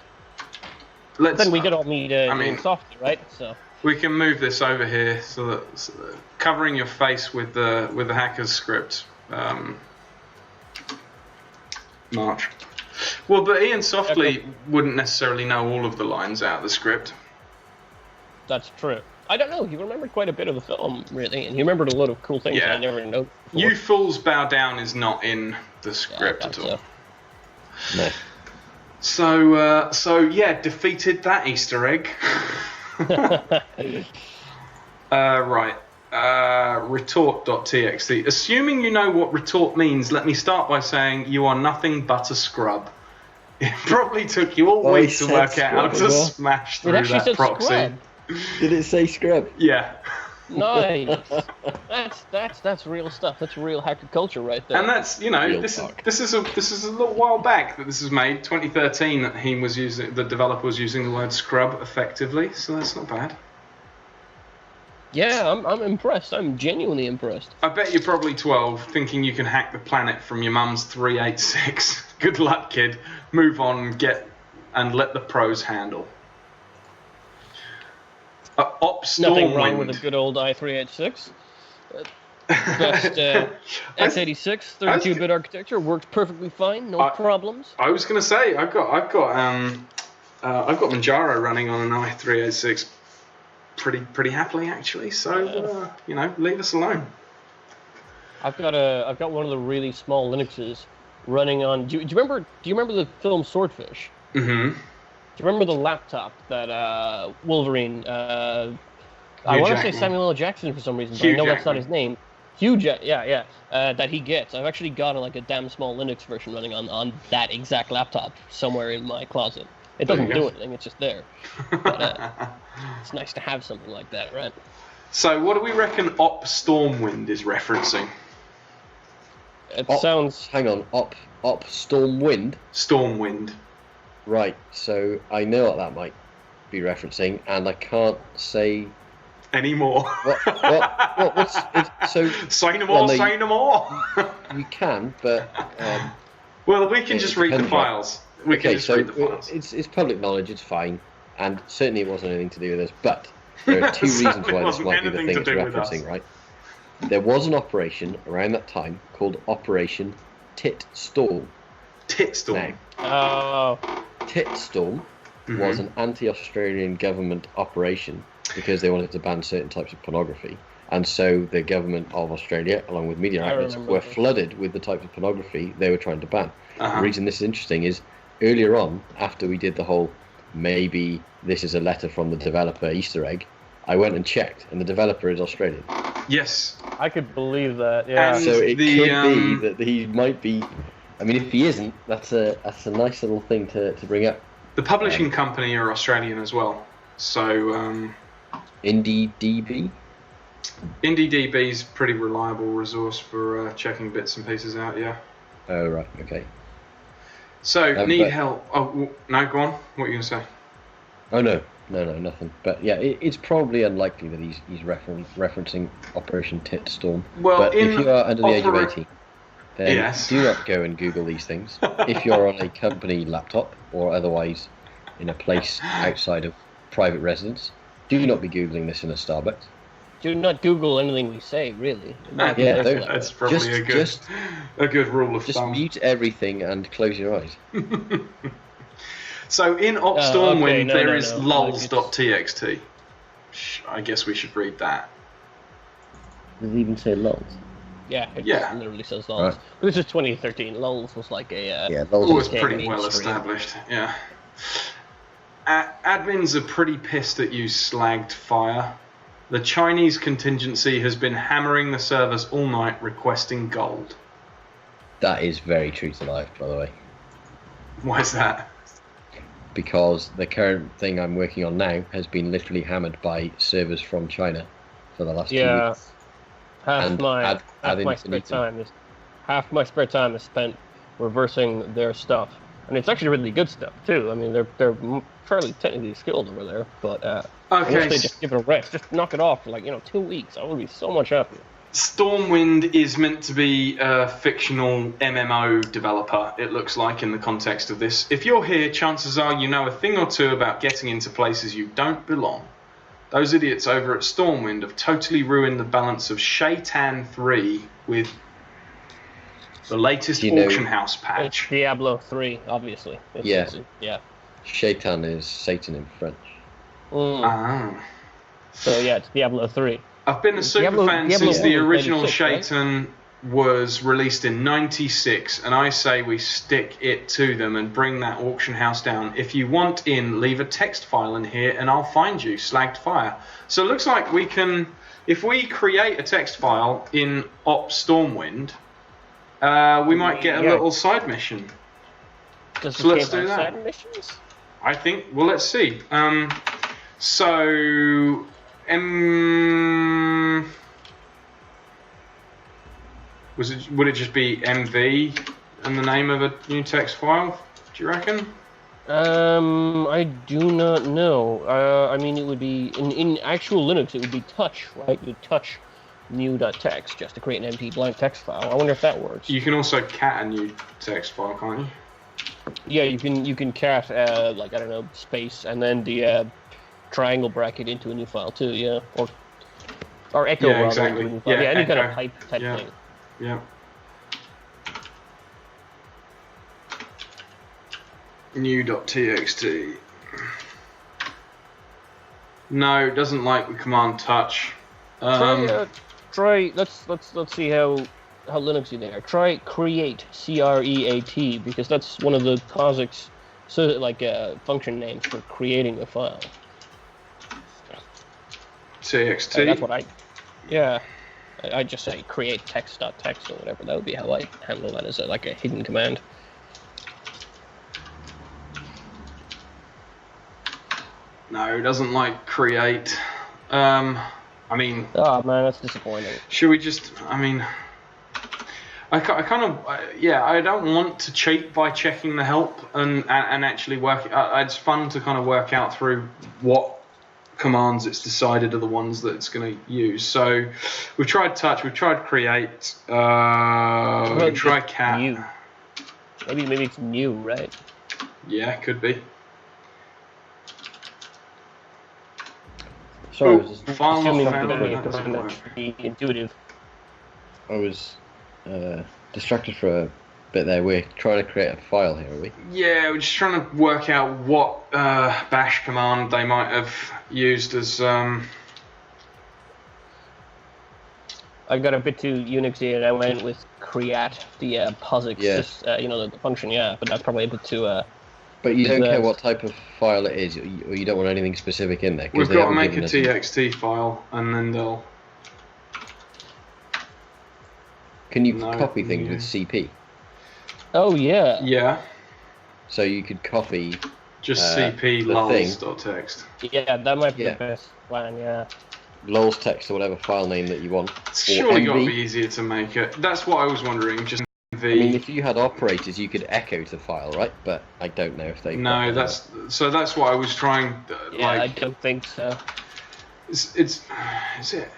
Let's. Then we could all need I mean- software, right? So We can move this over here so that covering your face with the hacker's script. March. Well, but Ian Softly wouldn't necessarily know all of the lines out of the script. that's true. I don't know. He remembered quite a bit of the film, really, and he remembered a lot of cool things that I never know. Before. You fools bow down is not in the script at all. No. So yeah, defeated that Easter egg. Right. Retort.txt. Assuming you know what retort means, let me start by saying you are nothing but a scrub. It probably took you all week to work out how to smash through that proxy. Scrub. Did it say scrub? Yeah. Nice. That's real stuff. That's real hacker culture right there. And that's Real this talk. is a little while back that this was made, 2013, that the developer was using the word scrub effectively. So that's not bad. Yeah, I'm impressed. I'm genuinely impressed. I bet you're probably 12, thinking you can hack the planet from your mum's 386. Good luck, kid. Move on, and let the pros handle. Nothing wrong with Stormwind. a good old i386. Best x86 32-bit architecture works perfectly fine, no problems. I was gonna say I've got Manjaro running on an i386 pretty happily actually. So leave us alone. I've got one of the really small Linuxes running on. Do you remember the film Swordfish? Mm-hmm. Do you remember the laptop that Wolverine? I want to say Samuel L. Jackson for some reason, but I know that's not his name. That he gets. I've actually got a damn small Linux version running on that exact laptop somewhere in my closet. It doesn't do anything; it's just there. But it's nice to have something like that, right? So, what do we reckon Stormwind is referencing? It sounds. Hang on, Op Stormwind. Stormwind. Right. So I know what that might be referencing, and I can't say anymore. So say no more. Say no more. We can, but well, we can just read the files. We can just read the files. It's public knowledge. It's fine, and certainly it wasn't anything to do with us. But there are two reasons why this might be the thing it's referencing. Right? There was an operation around that time called Operation Titstorm. Titstorm. Oh. Titstorm was an anti-Australian government operation because they wanted to ban certain types of pornography. And so the government of Australia, along with media outlets, were flooded with the type of pornography they were trying to ban. The reason this is interesting is earlier on, after we did the whole maybe this is a letter from the developer Easter egg, I went and checked, and the developer is Australian. Yes. I could believe that, yeah. So it could be that he might be... I mean, if he isn't, that's a nice little thing to bring up. The publishing company are Australian as well. So... IndieDB? IndieDB's pretty reliable resource for checking bits and pieces out, yeah. Oh, right, okay. So, need help. Oh, no, go on. What are you going to say? Oh, no, nothing. But yeah, it's probably unlikely that he's referencing Operation Titstorm. Well, but if you are under the age of 18, then yes. Do not go and Google these things. If you're on a company laptop or otherwise in a place outside of private residence, do not be Googling this in a Starbucks. Do not Google anything we say, really. That's probably a good rule of thumb. Just mute everything and close your eyes. So in Stormwind there is lulz.txt. I guess we should read that. Does it even say lulz? Yeah, it literally says lulz. Right. This is 2013. Lulz was like a... lulz was pretty well established, yeah. Admins are pretty pissed at you, slagged fire. The Chinese contingency has been hammering the servers all night requesting gold. That is very true to life, by the way. Why is that? Because the current thing I'm working on now has been literally hammered by servers from China for the last 2 weeks. Half my spare time is spent reversing their stuff, and it's actually really good stuff too. I mean, they're fairly technically skilled over there, but I wish they just give it a rest, just knock it off for 2 weeks. I would be so much happier. Stormwind is meant to be a fictional MMO developer, it looks like, in the context of this. If you're here, chances are you know a thing or two about getting into places you don't belong. Those idiots over at Stormwind have totally ruined the balance of Shaitan 3 with the latest auction house patch. It's Diablo 3, obviously. Yeah. Shaitan is Satan in French. So yeah, it's Diablo 3. I've been a super fan since the original Shaitan was released in '96, and I say we stick it to them and bring that auction house down. If you want in, leave a text file in here and I'll find you, Slagged Fire. So it looks like we can, if we create a text file in Stormwind, we might get a little side mission. Does so let's do that. Side missions? I think, well, let's see. So, would it just be MV and the name of a new text file? Do you reckon? I do not know. I mean, it would be in actual Linux. It would be touch, right? You touch new.txt just to create an empty blank text file. I wonder if that works. You can also cat a new text file, can't you? Yeah, you can cat like, I don't know, space and then the triangle bracket into a new file too. Yeah, or echo. Yeah, rather, exactly. into a new file. Yeah, any kind of echo. pipe type Yeah. thing. Yeah. New.txt. No, it doesn't like the command touch. Try. Let's see how Linuxy they are. Try create, CREAT, because that's one of the POSIX function names for creating a file. txt. That's what I just say create text.txt or whatever. That would be how I handle that as a hidden command. No, it doesn't like create. I mean. Oh man, that's disappointing. Should we just? I mean, I kind of I don't want to cheat by checking the help and actually work. It's fun to kind of work out through what commands it's decided are the ones that it's going to use. So we've tried touch, we've tried create, we've tried cat. New. Maybe it's new, right? Yeah, could be. Sorry, File not assuming found. that That doesn't work. be intuitive. I was distracted for a bit there. We're trying to create a file here, are we? Yeah, we're just trying to work out what bash command they might have used as. I got a bit too Unixy and I went with create, the POSIX, Yes. the function, yeah, but that's probably a bit too. But you don't Exact. care what type of file it is, or you don't want anything specific in there. 'Cause We've they got to haven't make a given us txt file, and then they'll. Can you No, copy things yeah. with CP? Oh yeah. Yeah, So you could copy. just the cp thing. lulz.txt. Yeah, that might be Yeah. the best plan. Yeah. lulz text or whatever file name that you want. It's Or surely got to MV. be easier to make it. That's what I was wondering. Just I mean, MV. if you had operators, you could echo to file, right? But I don't know if they. No, that's what I was trying. Yeah, I Like, don't think so. is it?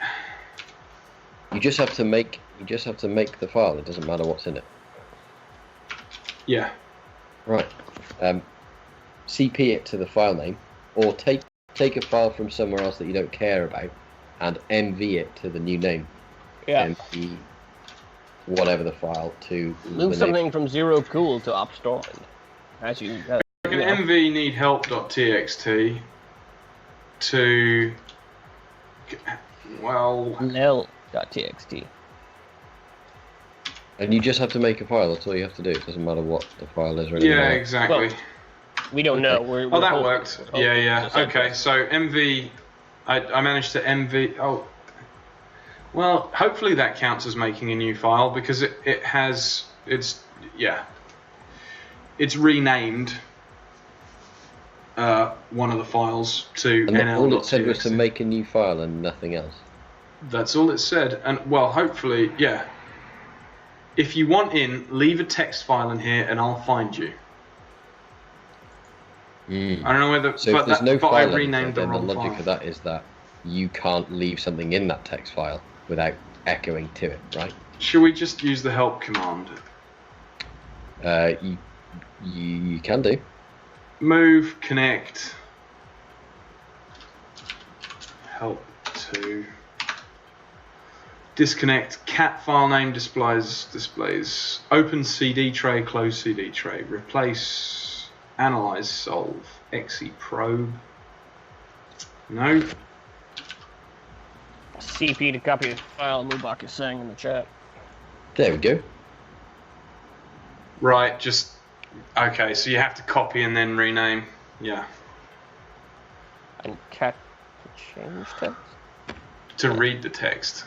You just have to make. You just have to make the file. It doesn't matter what's in it. Yeah. Right. CP it to the file name, or take a file from somewhere else that you don't care about, and MV it to the new name. Yeah. MV whatever the file to Move the something name. from zero cool to opstrong. As you. Can MV need help.txt to. Well. Nel.txt. And you just have to make a file. That's all you have to do. It doesn't matter what the file is or anything. Yeah, like that. exactly. We don't know. Oh, that worked. Yeah. Okay, so MV, I managed to MV. Oh, well, hopefully that counts as making a new file because it's renamed one of the files to And all it said was nl.txt. to make a new file and nothing else. That's all it said, and well, hopefully, yeah. If you want in, leave a text file in here, and I'll find you. I don't know whether, So if there's no but file I editor, renamed the then the wrong logic file. of that is that you can't leave something in that text file without echoing to it, right? Should we just use the help command? You can do. Move, connect, help to disconnect. Cat file name displays. Open CD tray, close CD tray. Replace, analyze, solve. Exe probe. No. CP to copy the file. Mubak is saying in the chat. There we go. Right, just okay. So you have to copy and then rename. Yeah. And cat to change text. To read the text.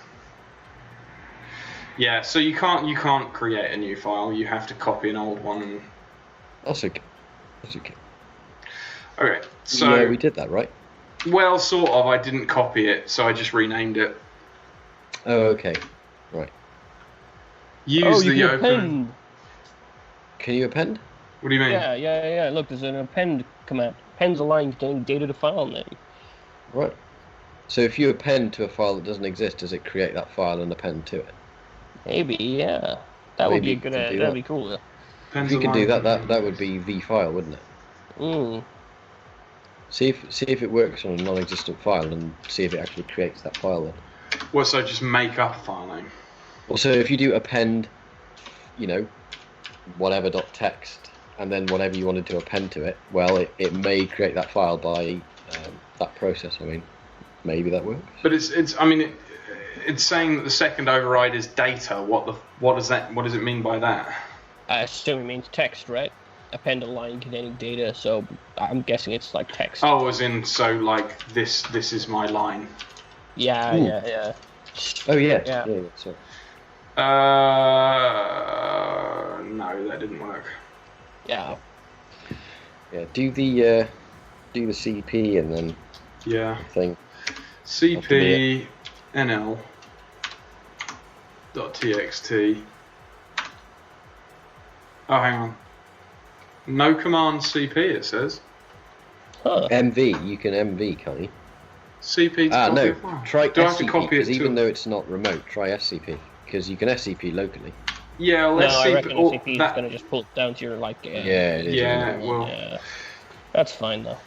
Yeah, so you can't create a new file. You have to copy an old one. And... That's okay. That's okay. Okay, so Yeah, we did that, right? Well, sort of. I didn't copy it, so I just renamed it. Oh, okay. Right. Use you the can open. append. Can you append? What do you mean? Yeah. Look, there's an append command. Appends a line containing data to file name. Right. So if you append to a file that doesn't exist, does it create that file and append to it? Maybe, yeah. That would be a Maybe good. you can do That'd that. be cool. If Depends you on can do line. that would be the file, wouldn't it? Mm. See if it works on a non-existent file and see if it actually creates that file then. Well, so just make up a file name. Also, if you do append, whatever.text, and then whatever you wanted to append to it, well, it may create that file by that process. I mean, maybe that works. But it's saying that the second override is data. What does it mean by that? I assume it means text, right? Append a line containing data, so I'm guessing it's like text. Oh, as in, so like this is my line. Yeah. Oh yeah. Yeah. So. No, that didn't work. Yeah. Yeah. Do the CP and then Yeah. thing. CP NL .txt. Oh, hang on. No command CP, it says. Huh. MV. You can MV, can't you? CP to copy No. a file. Try Do I have to SCP, copy it because to... even though it's not remote, try SCP, because you can SCP locally. Yeah, well, No, let's I see. reckon SCP is going to just pull it down to your, like... Yeah, it is. Yeah, well... Yeah. That's fine, though.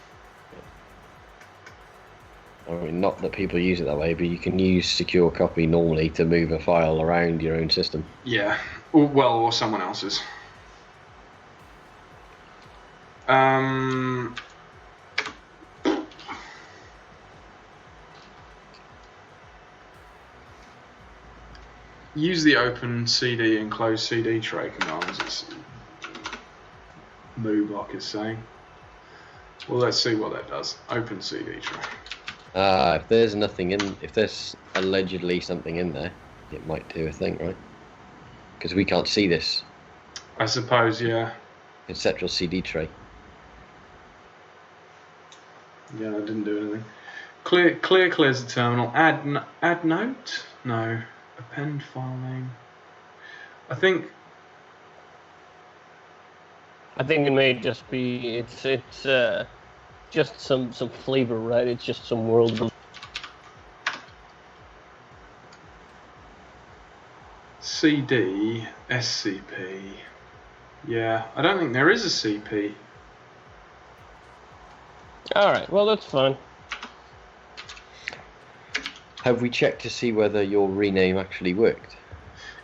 I mean, not that people use it that way, but you can use secure copy normally to move a file around your own system. Yeah. Or someone else's. Use the open CD and close CD tray commands. It's Mooblock is saying. Well, let's see what that does. Open CD tray. If there's allegedly something in there, it might do a thing, right? Because we can't see this I suppose, yeah. conceptual CD tray. Yeah, that didn't do anything. Clears the terminal. Add note? No. Append file name. I think it may just be... It's just some flavor, right? It's just some world... CD, SCP. Yeah, I don't think there is a CP. Alright, well, that's fine. Have we checked to see whether your rename actually worked?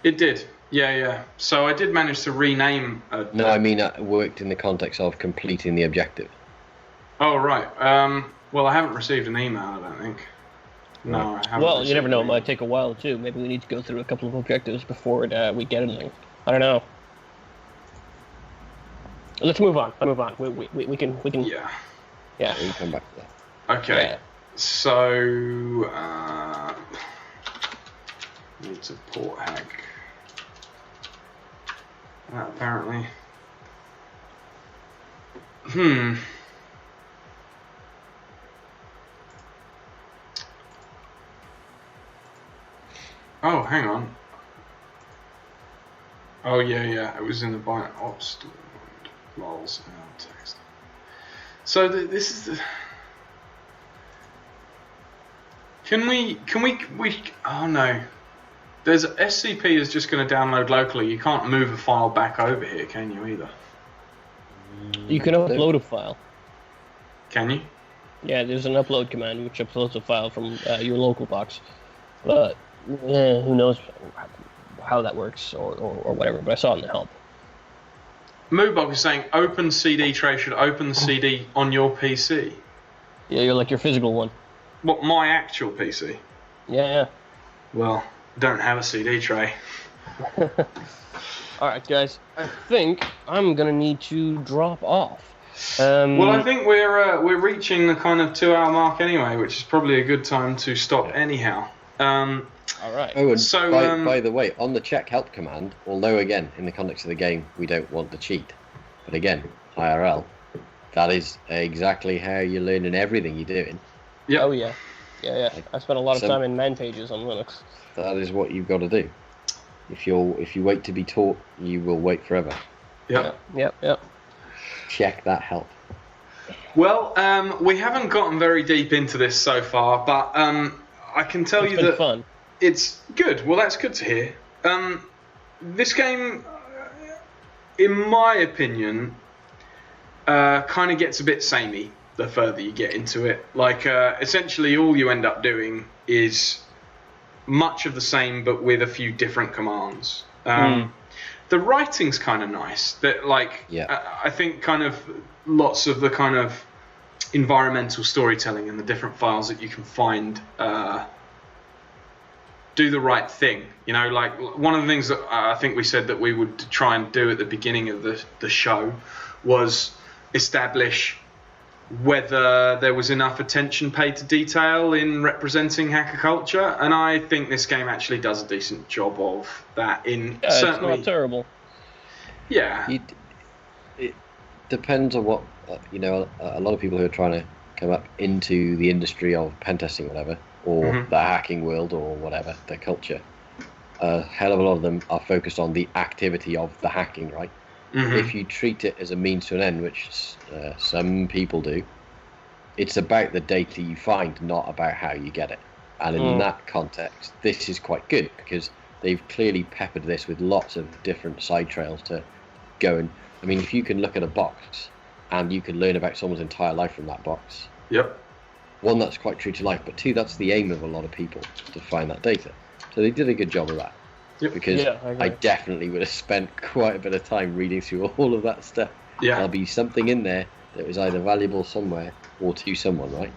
It did. Yeah. So I did manage to rename. No, I mean worked in the context of completing the objective. Oh right. Well, I haven't received an email. I don't think. No, I haven't. Well, you never know. It received might take a while, too. Maybe we need to go through a couple of objectives before we get anything. I don't know. Let's move on. We can... Yeah. Yeah. We can come back to that. Okay. Yeah. So needs a port hack. Apparently. Oh, hang on. Oh yeah. It was in the bind ops lols text. So this is the. Can we? Oh no. There's SCP is just going to download locally. You can't move a file back over here, can you either? You can upload a file. Can you? Yeah, there's an upload command which uploads a file from your local box. But who knows how that works or whatever. But I saw it in the help. Moobog is saying open CD tray should open the CD on your PC. Yeah, you're like your physical one. What, my actual PC? Yeah. Well, I don't have a CD tray. Alright, guys. I think I'm going to need to drop off. Well, I think we're reaching the kind of 2-hour mark anyway, which is probably a good time to stop anyhow. Alright. Oh, and So, by the way, on the check help command, although again, in the context of the game, we don't want the cheat, but again, IRL, that is exactly how you're learning everything you're doing. Yep. Oh yeah. Yeah. I spent a lot of time in man pages on Linux. That is what you've got to do. If you wait to be taught, you will wait forever. Yep. Yep. Check that help. Well, we haven't gotten very deep into this so far, but I can tell It's you been that fun. it's good. Well, that's good to hear. This game, in my opinion, kind of gets a bit samey the further you get into it. Like, essentially, all you end up doing is much of the same, but with a few different commands. The writing's kind of nice. That, like, I think kind of lots of the kind of environmental storytelling and the different files that you can find do the right thing. You know, like one of the things that I think we said that we would try and do at the beginning of the show was establish whether there was enough attention paid to detail in representing hacker culture, and I think this game actually does a decent job of that. Certainly, it's not terrible. Yeah. It depends on what a lot of people who are trying to come up into the industry of pen testing, whatever, or the hacking world, or whatever, the culture. A hell of a lot of them are focused on the activity of the hacking, right? If you treat it as a means to an end, which some people do, it's about the data you find, not about how you get it. And in that context, this is quite good because they've clearly peppered this with lots of different side trails to go and. I mean, if you can look at a box and you can learn about someone's entire life from that box. Yep. One, that's quite true to life, but two, that's the aim of a lot of people, to find that data. So they did a good job of that. Yep. Because I I definitely would have spent quite a bit of time reading through all of that stuff. Yeah. There'll be something in there that was either valuable somewhere or to someone, right?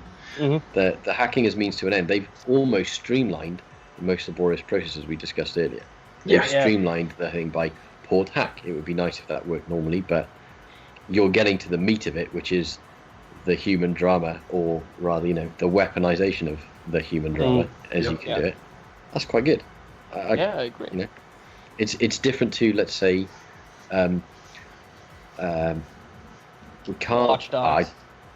The hacking as means to an end. They've almost streamlined the most laborious processes we discussed earlier. They've streamlined the thing by port hack. It would be nice if that worked normally, but you're getting to the meat of it, which is the human drama, or rather, the weaponization of the human drama as you can do it. That's quite good. I agree. It's different to, let's say, we can't. Watch Dogs.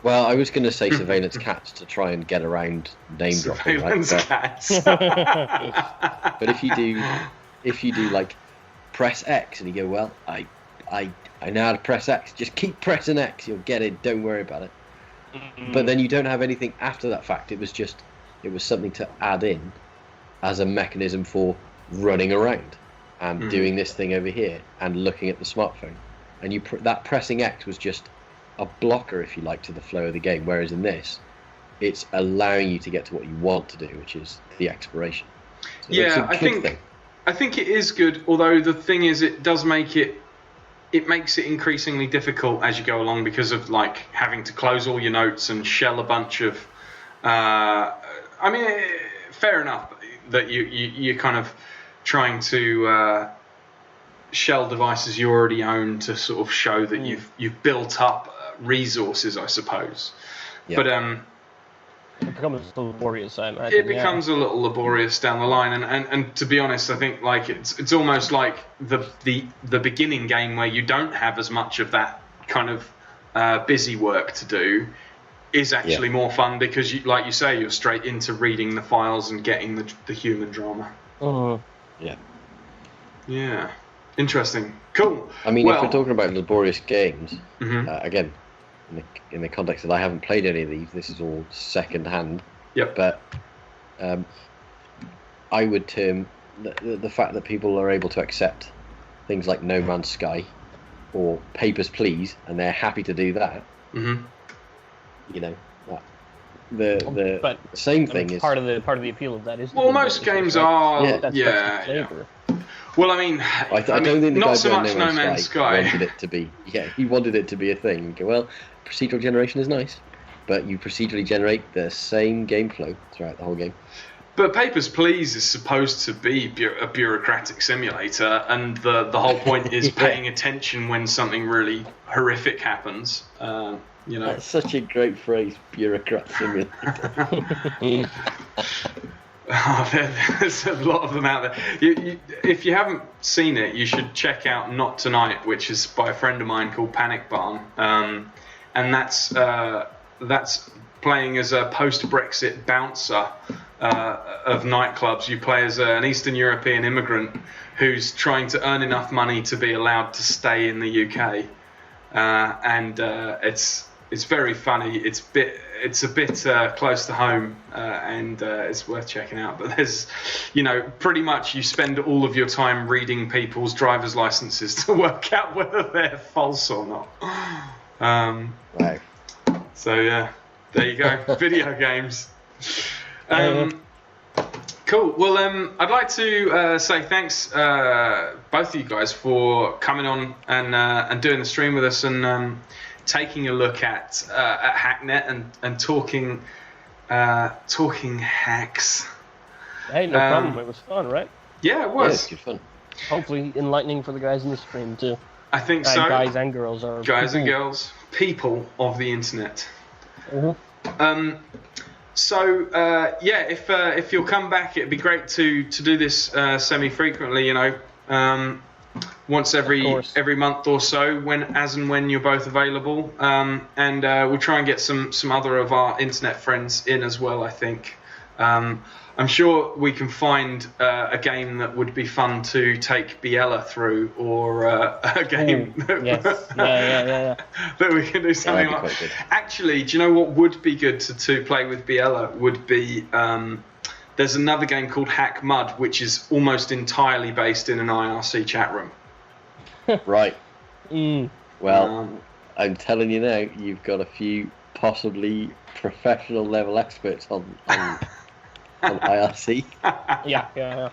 I was going to say surveillance cats to try and get around name dropping, right? Cats. But if you do like press X and you go, well, I know how to press X. Just keep pressing X. You'll get it. Don't worry about it. But then you don't have anything after that fact. It was something to add in as a mechanism for running around and doing this thing over here and looking at the smartphone. And that pressing X was just a blocker, if you like, to the flow of the game. Whereas in this, it's allowing you to get to what you want to do, which is the exploration. So I think it is good. Although the thing is, it does make it makes it increasingly difficult as you go along because of like having to close all your notes and shell a bunch of. I mean, fair enough that you're kind of trying to shell devices you already own to sort of show that you've built up resources, I suppose. Yeah. But it becomes laborious. I imagine. It becomes a little laborious down the line, and to be honest, I think like it's almost like the beginning game where you don't have as much of that kind of busy work to do is actually more fun because, like you say, you're straight into reading the files and getting the human drama. Yeah. Yeah. Interesting. Cool. I mean, if we're talking about laborious games, again, in the context that I haven't played any of these, this is all second hand. Yep. But I would term the fact that people are able to accept things like No Man's Sky or Papers, Please, and they're happy to do that. The same thing is part of the appeal of that is. Well, most games are. Well, I mean, I don't think the not guy so much behind No Man's Sky wanted it to be. Yeah, he wanted it to be a thing. You go, well, procedural generation is nice, but you procedurally generate the same game flow throughout the whole game. But Papers, Please is supposed to be a bureaucratic simulator, and the whole point is paying attention when something really horrific happens. That's such a great phrase, bureaucrat simulator. There's a lot of them out there. If you haven't seen it, you should check out Not Tonight, which is by a friend of mine called Panic Barn, and that's playing as a post-Brexit bouncer of nightclubs. You play as an Eastern European immigrant who's trying to earn enough money to be allowed to stay in the UK, and it's very funny. It's a bit close to home, and it's worth checking out. But there's, pretty much you spend all of your time reading people's driver's licenses to work out whether they're false or not. Wow. So yeah, there you go. Video games. Cool. Well, I'd like to say thanks, both of you guys, for coming on and doing the stream with us, and taking a look at Hacknet and talking hacks. Hey, no problem. It was fun, right? Yeah, it was. Yeah, it's good fun. Hopefully enlightening for the guys in the stream too. I think so. Guys and girls are guys and girls, people of the internet. Mm-hmm. So if you'll come back, it'd be great to do this semi-frequently. Once every month or so, when you're both available, and we'll try and get some other of our internet friends in as well. I think I'm sure we can find a game that would be fun to take Biella through, or a game that we can do something like. Actually, do you know what would be good to play with Biella? Would be there's another game called Hack Mud, which is almost entirely based in an IRC chat room. Right. Well, I'm telling you now, you've got a few possibly professional level experts on IRC. Yeah.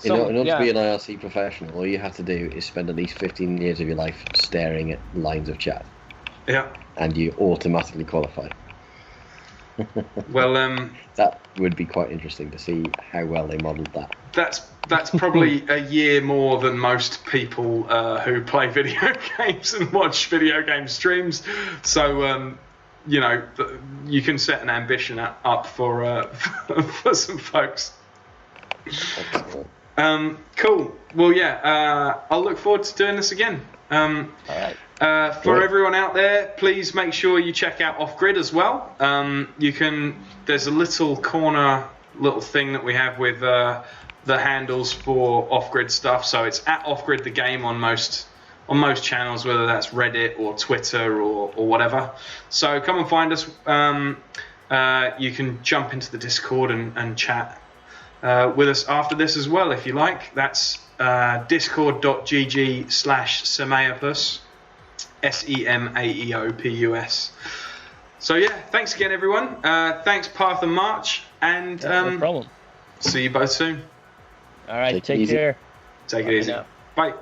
In order to be an IRC professional, all you have to do is spend at least 15 years of your life staring at lines of chat. Yeah. And you automatically qualify. Well, that would be quite interesting to see how well they modelled that. That's probably a year more than most people who play video games and watch video game streams. So, you can set an ambition up for some folks. Cool. Well, yeah. I'll look forward to doing this again. All right. For everyone out there, please make sure you check out Off Grid as well. There's a little thing that we have with the handles for Off Grid stuff. So it's at Off Grid the game on most channels, whether that's Reddit or Twitter or whatever. So come and find us. You can jump into the Discord and chat with us after this as well, if you like. That's discord.gg/Semaeopus, SEMAEOPUS. So yeah, thanks again, everyone. Thanks, Path and March, and no problem. See you both soon. All right, Take it care. Take it easy. Bye.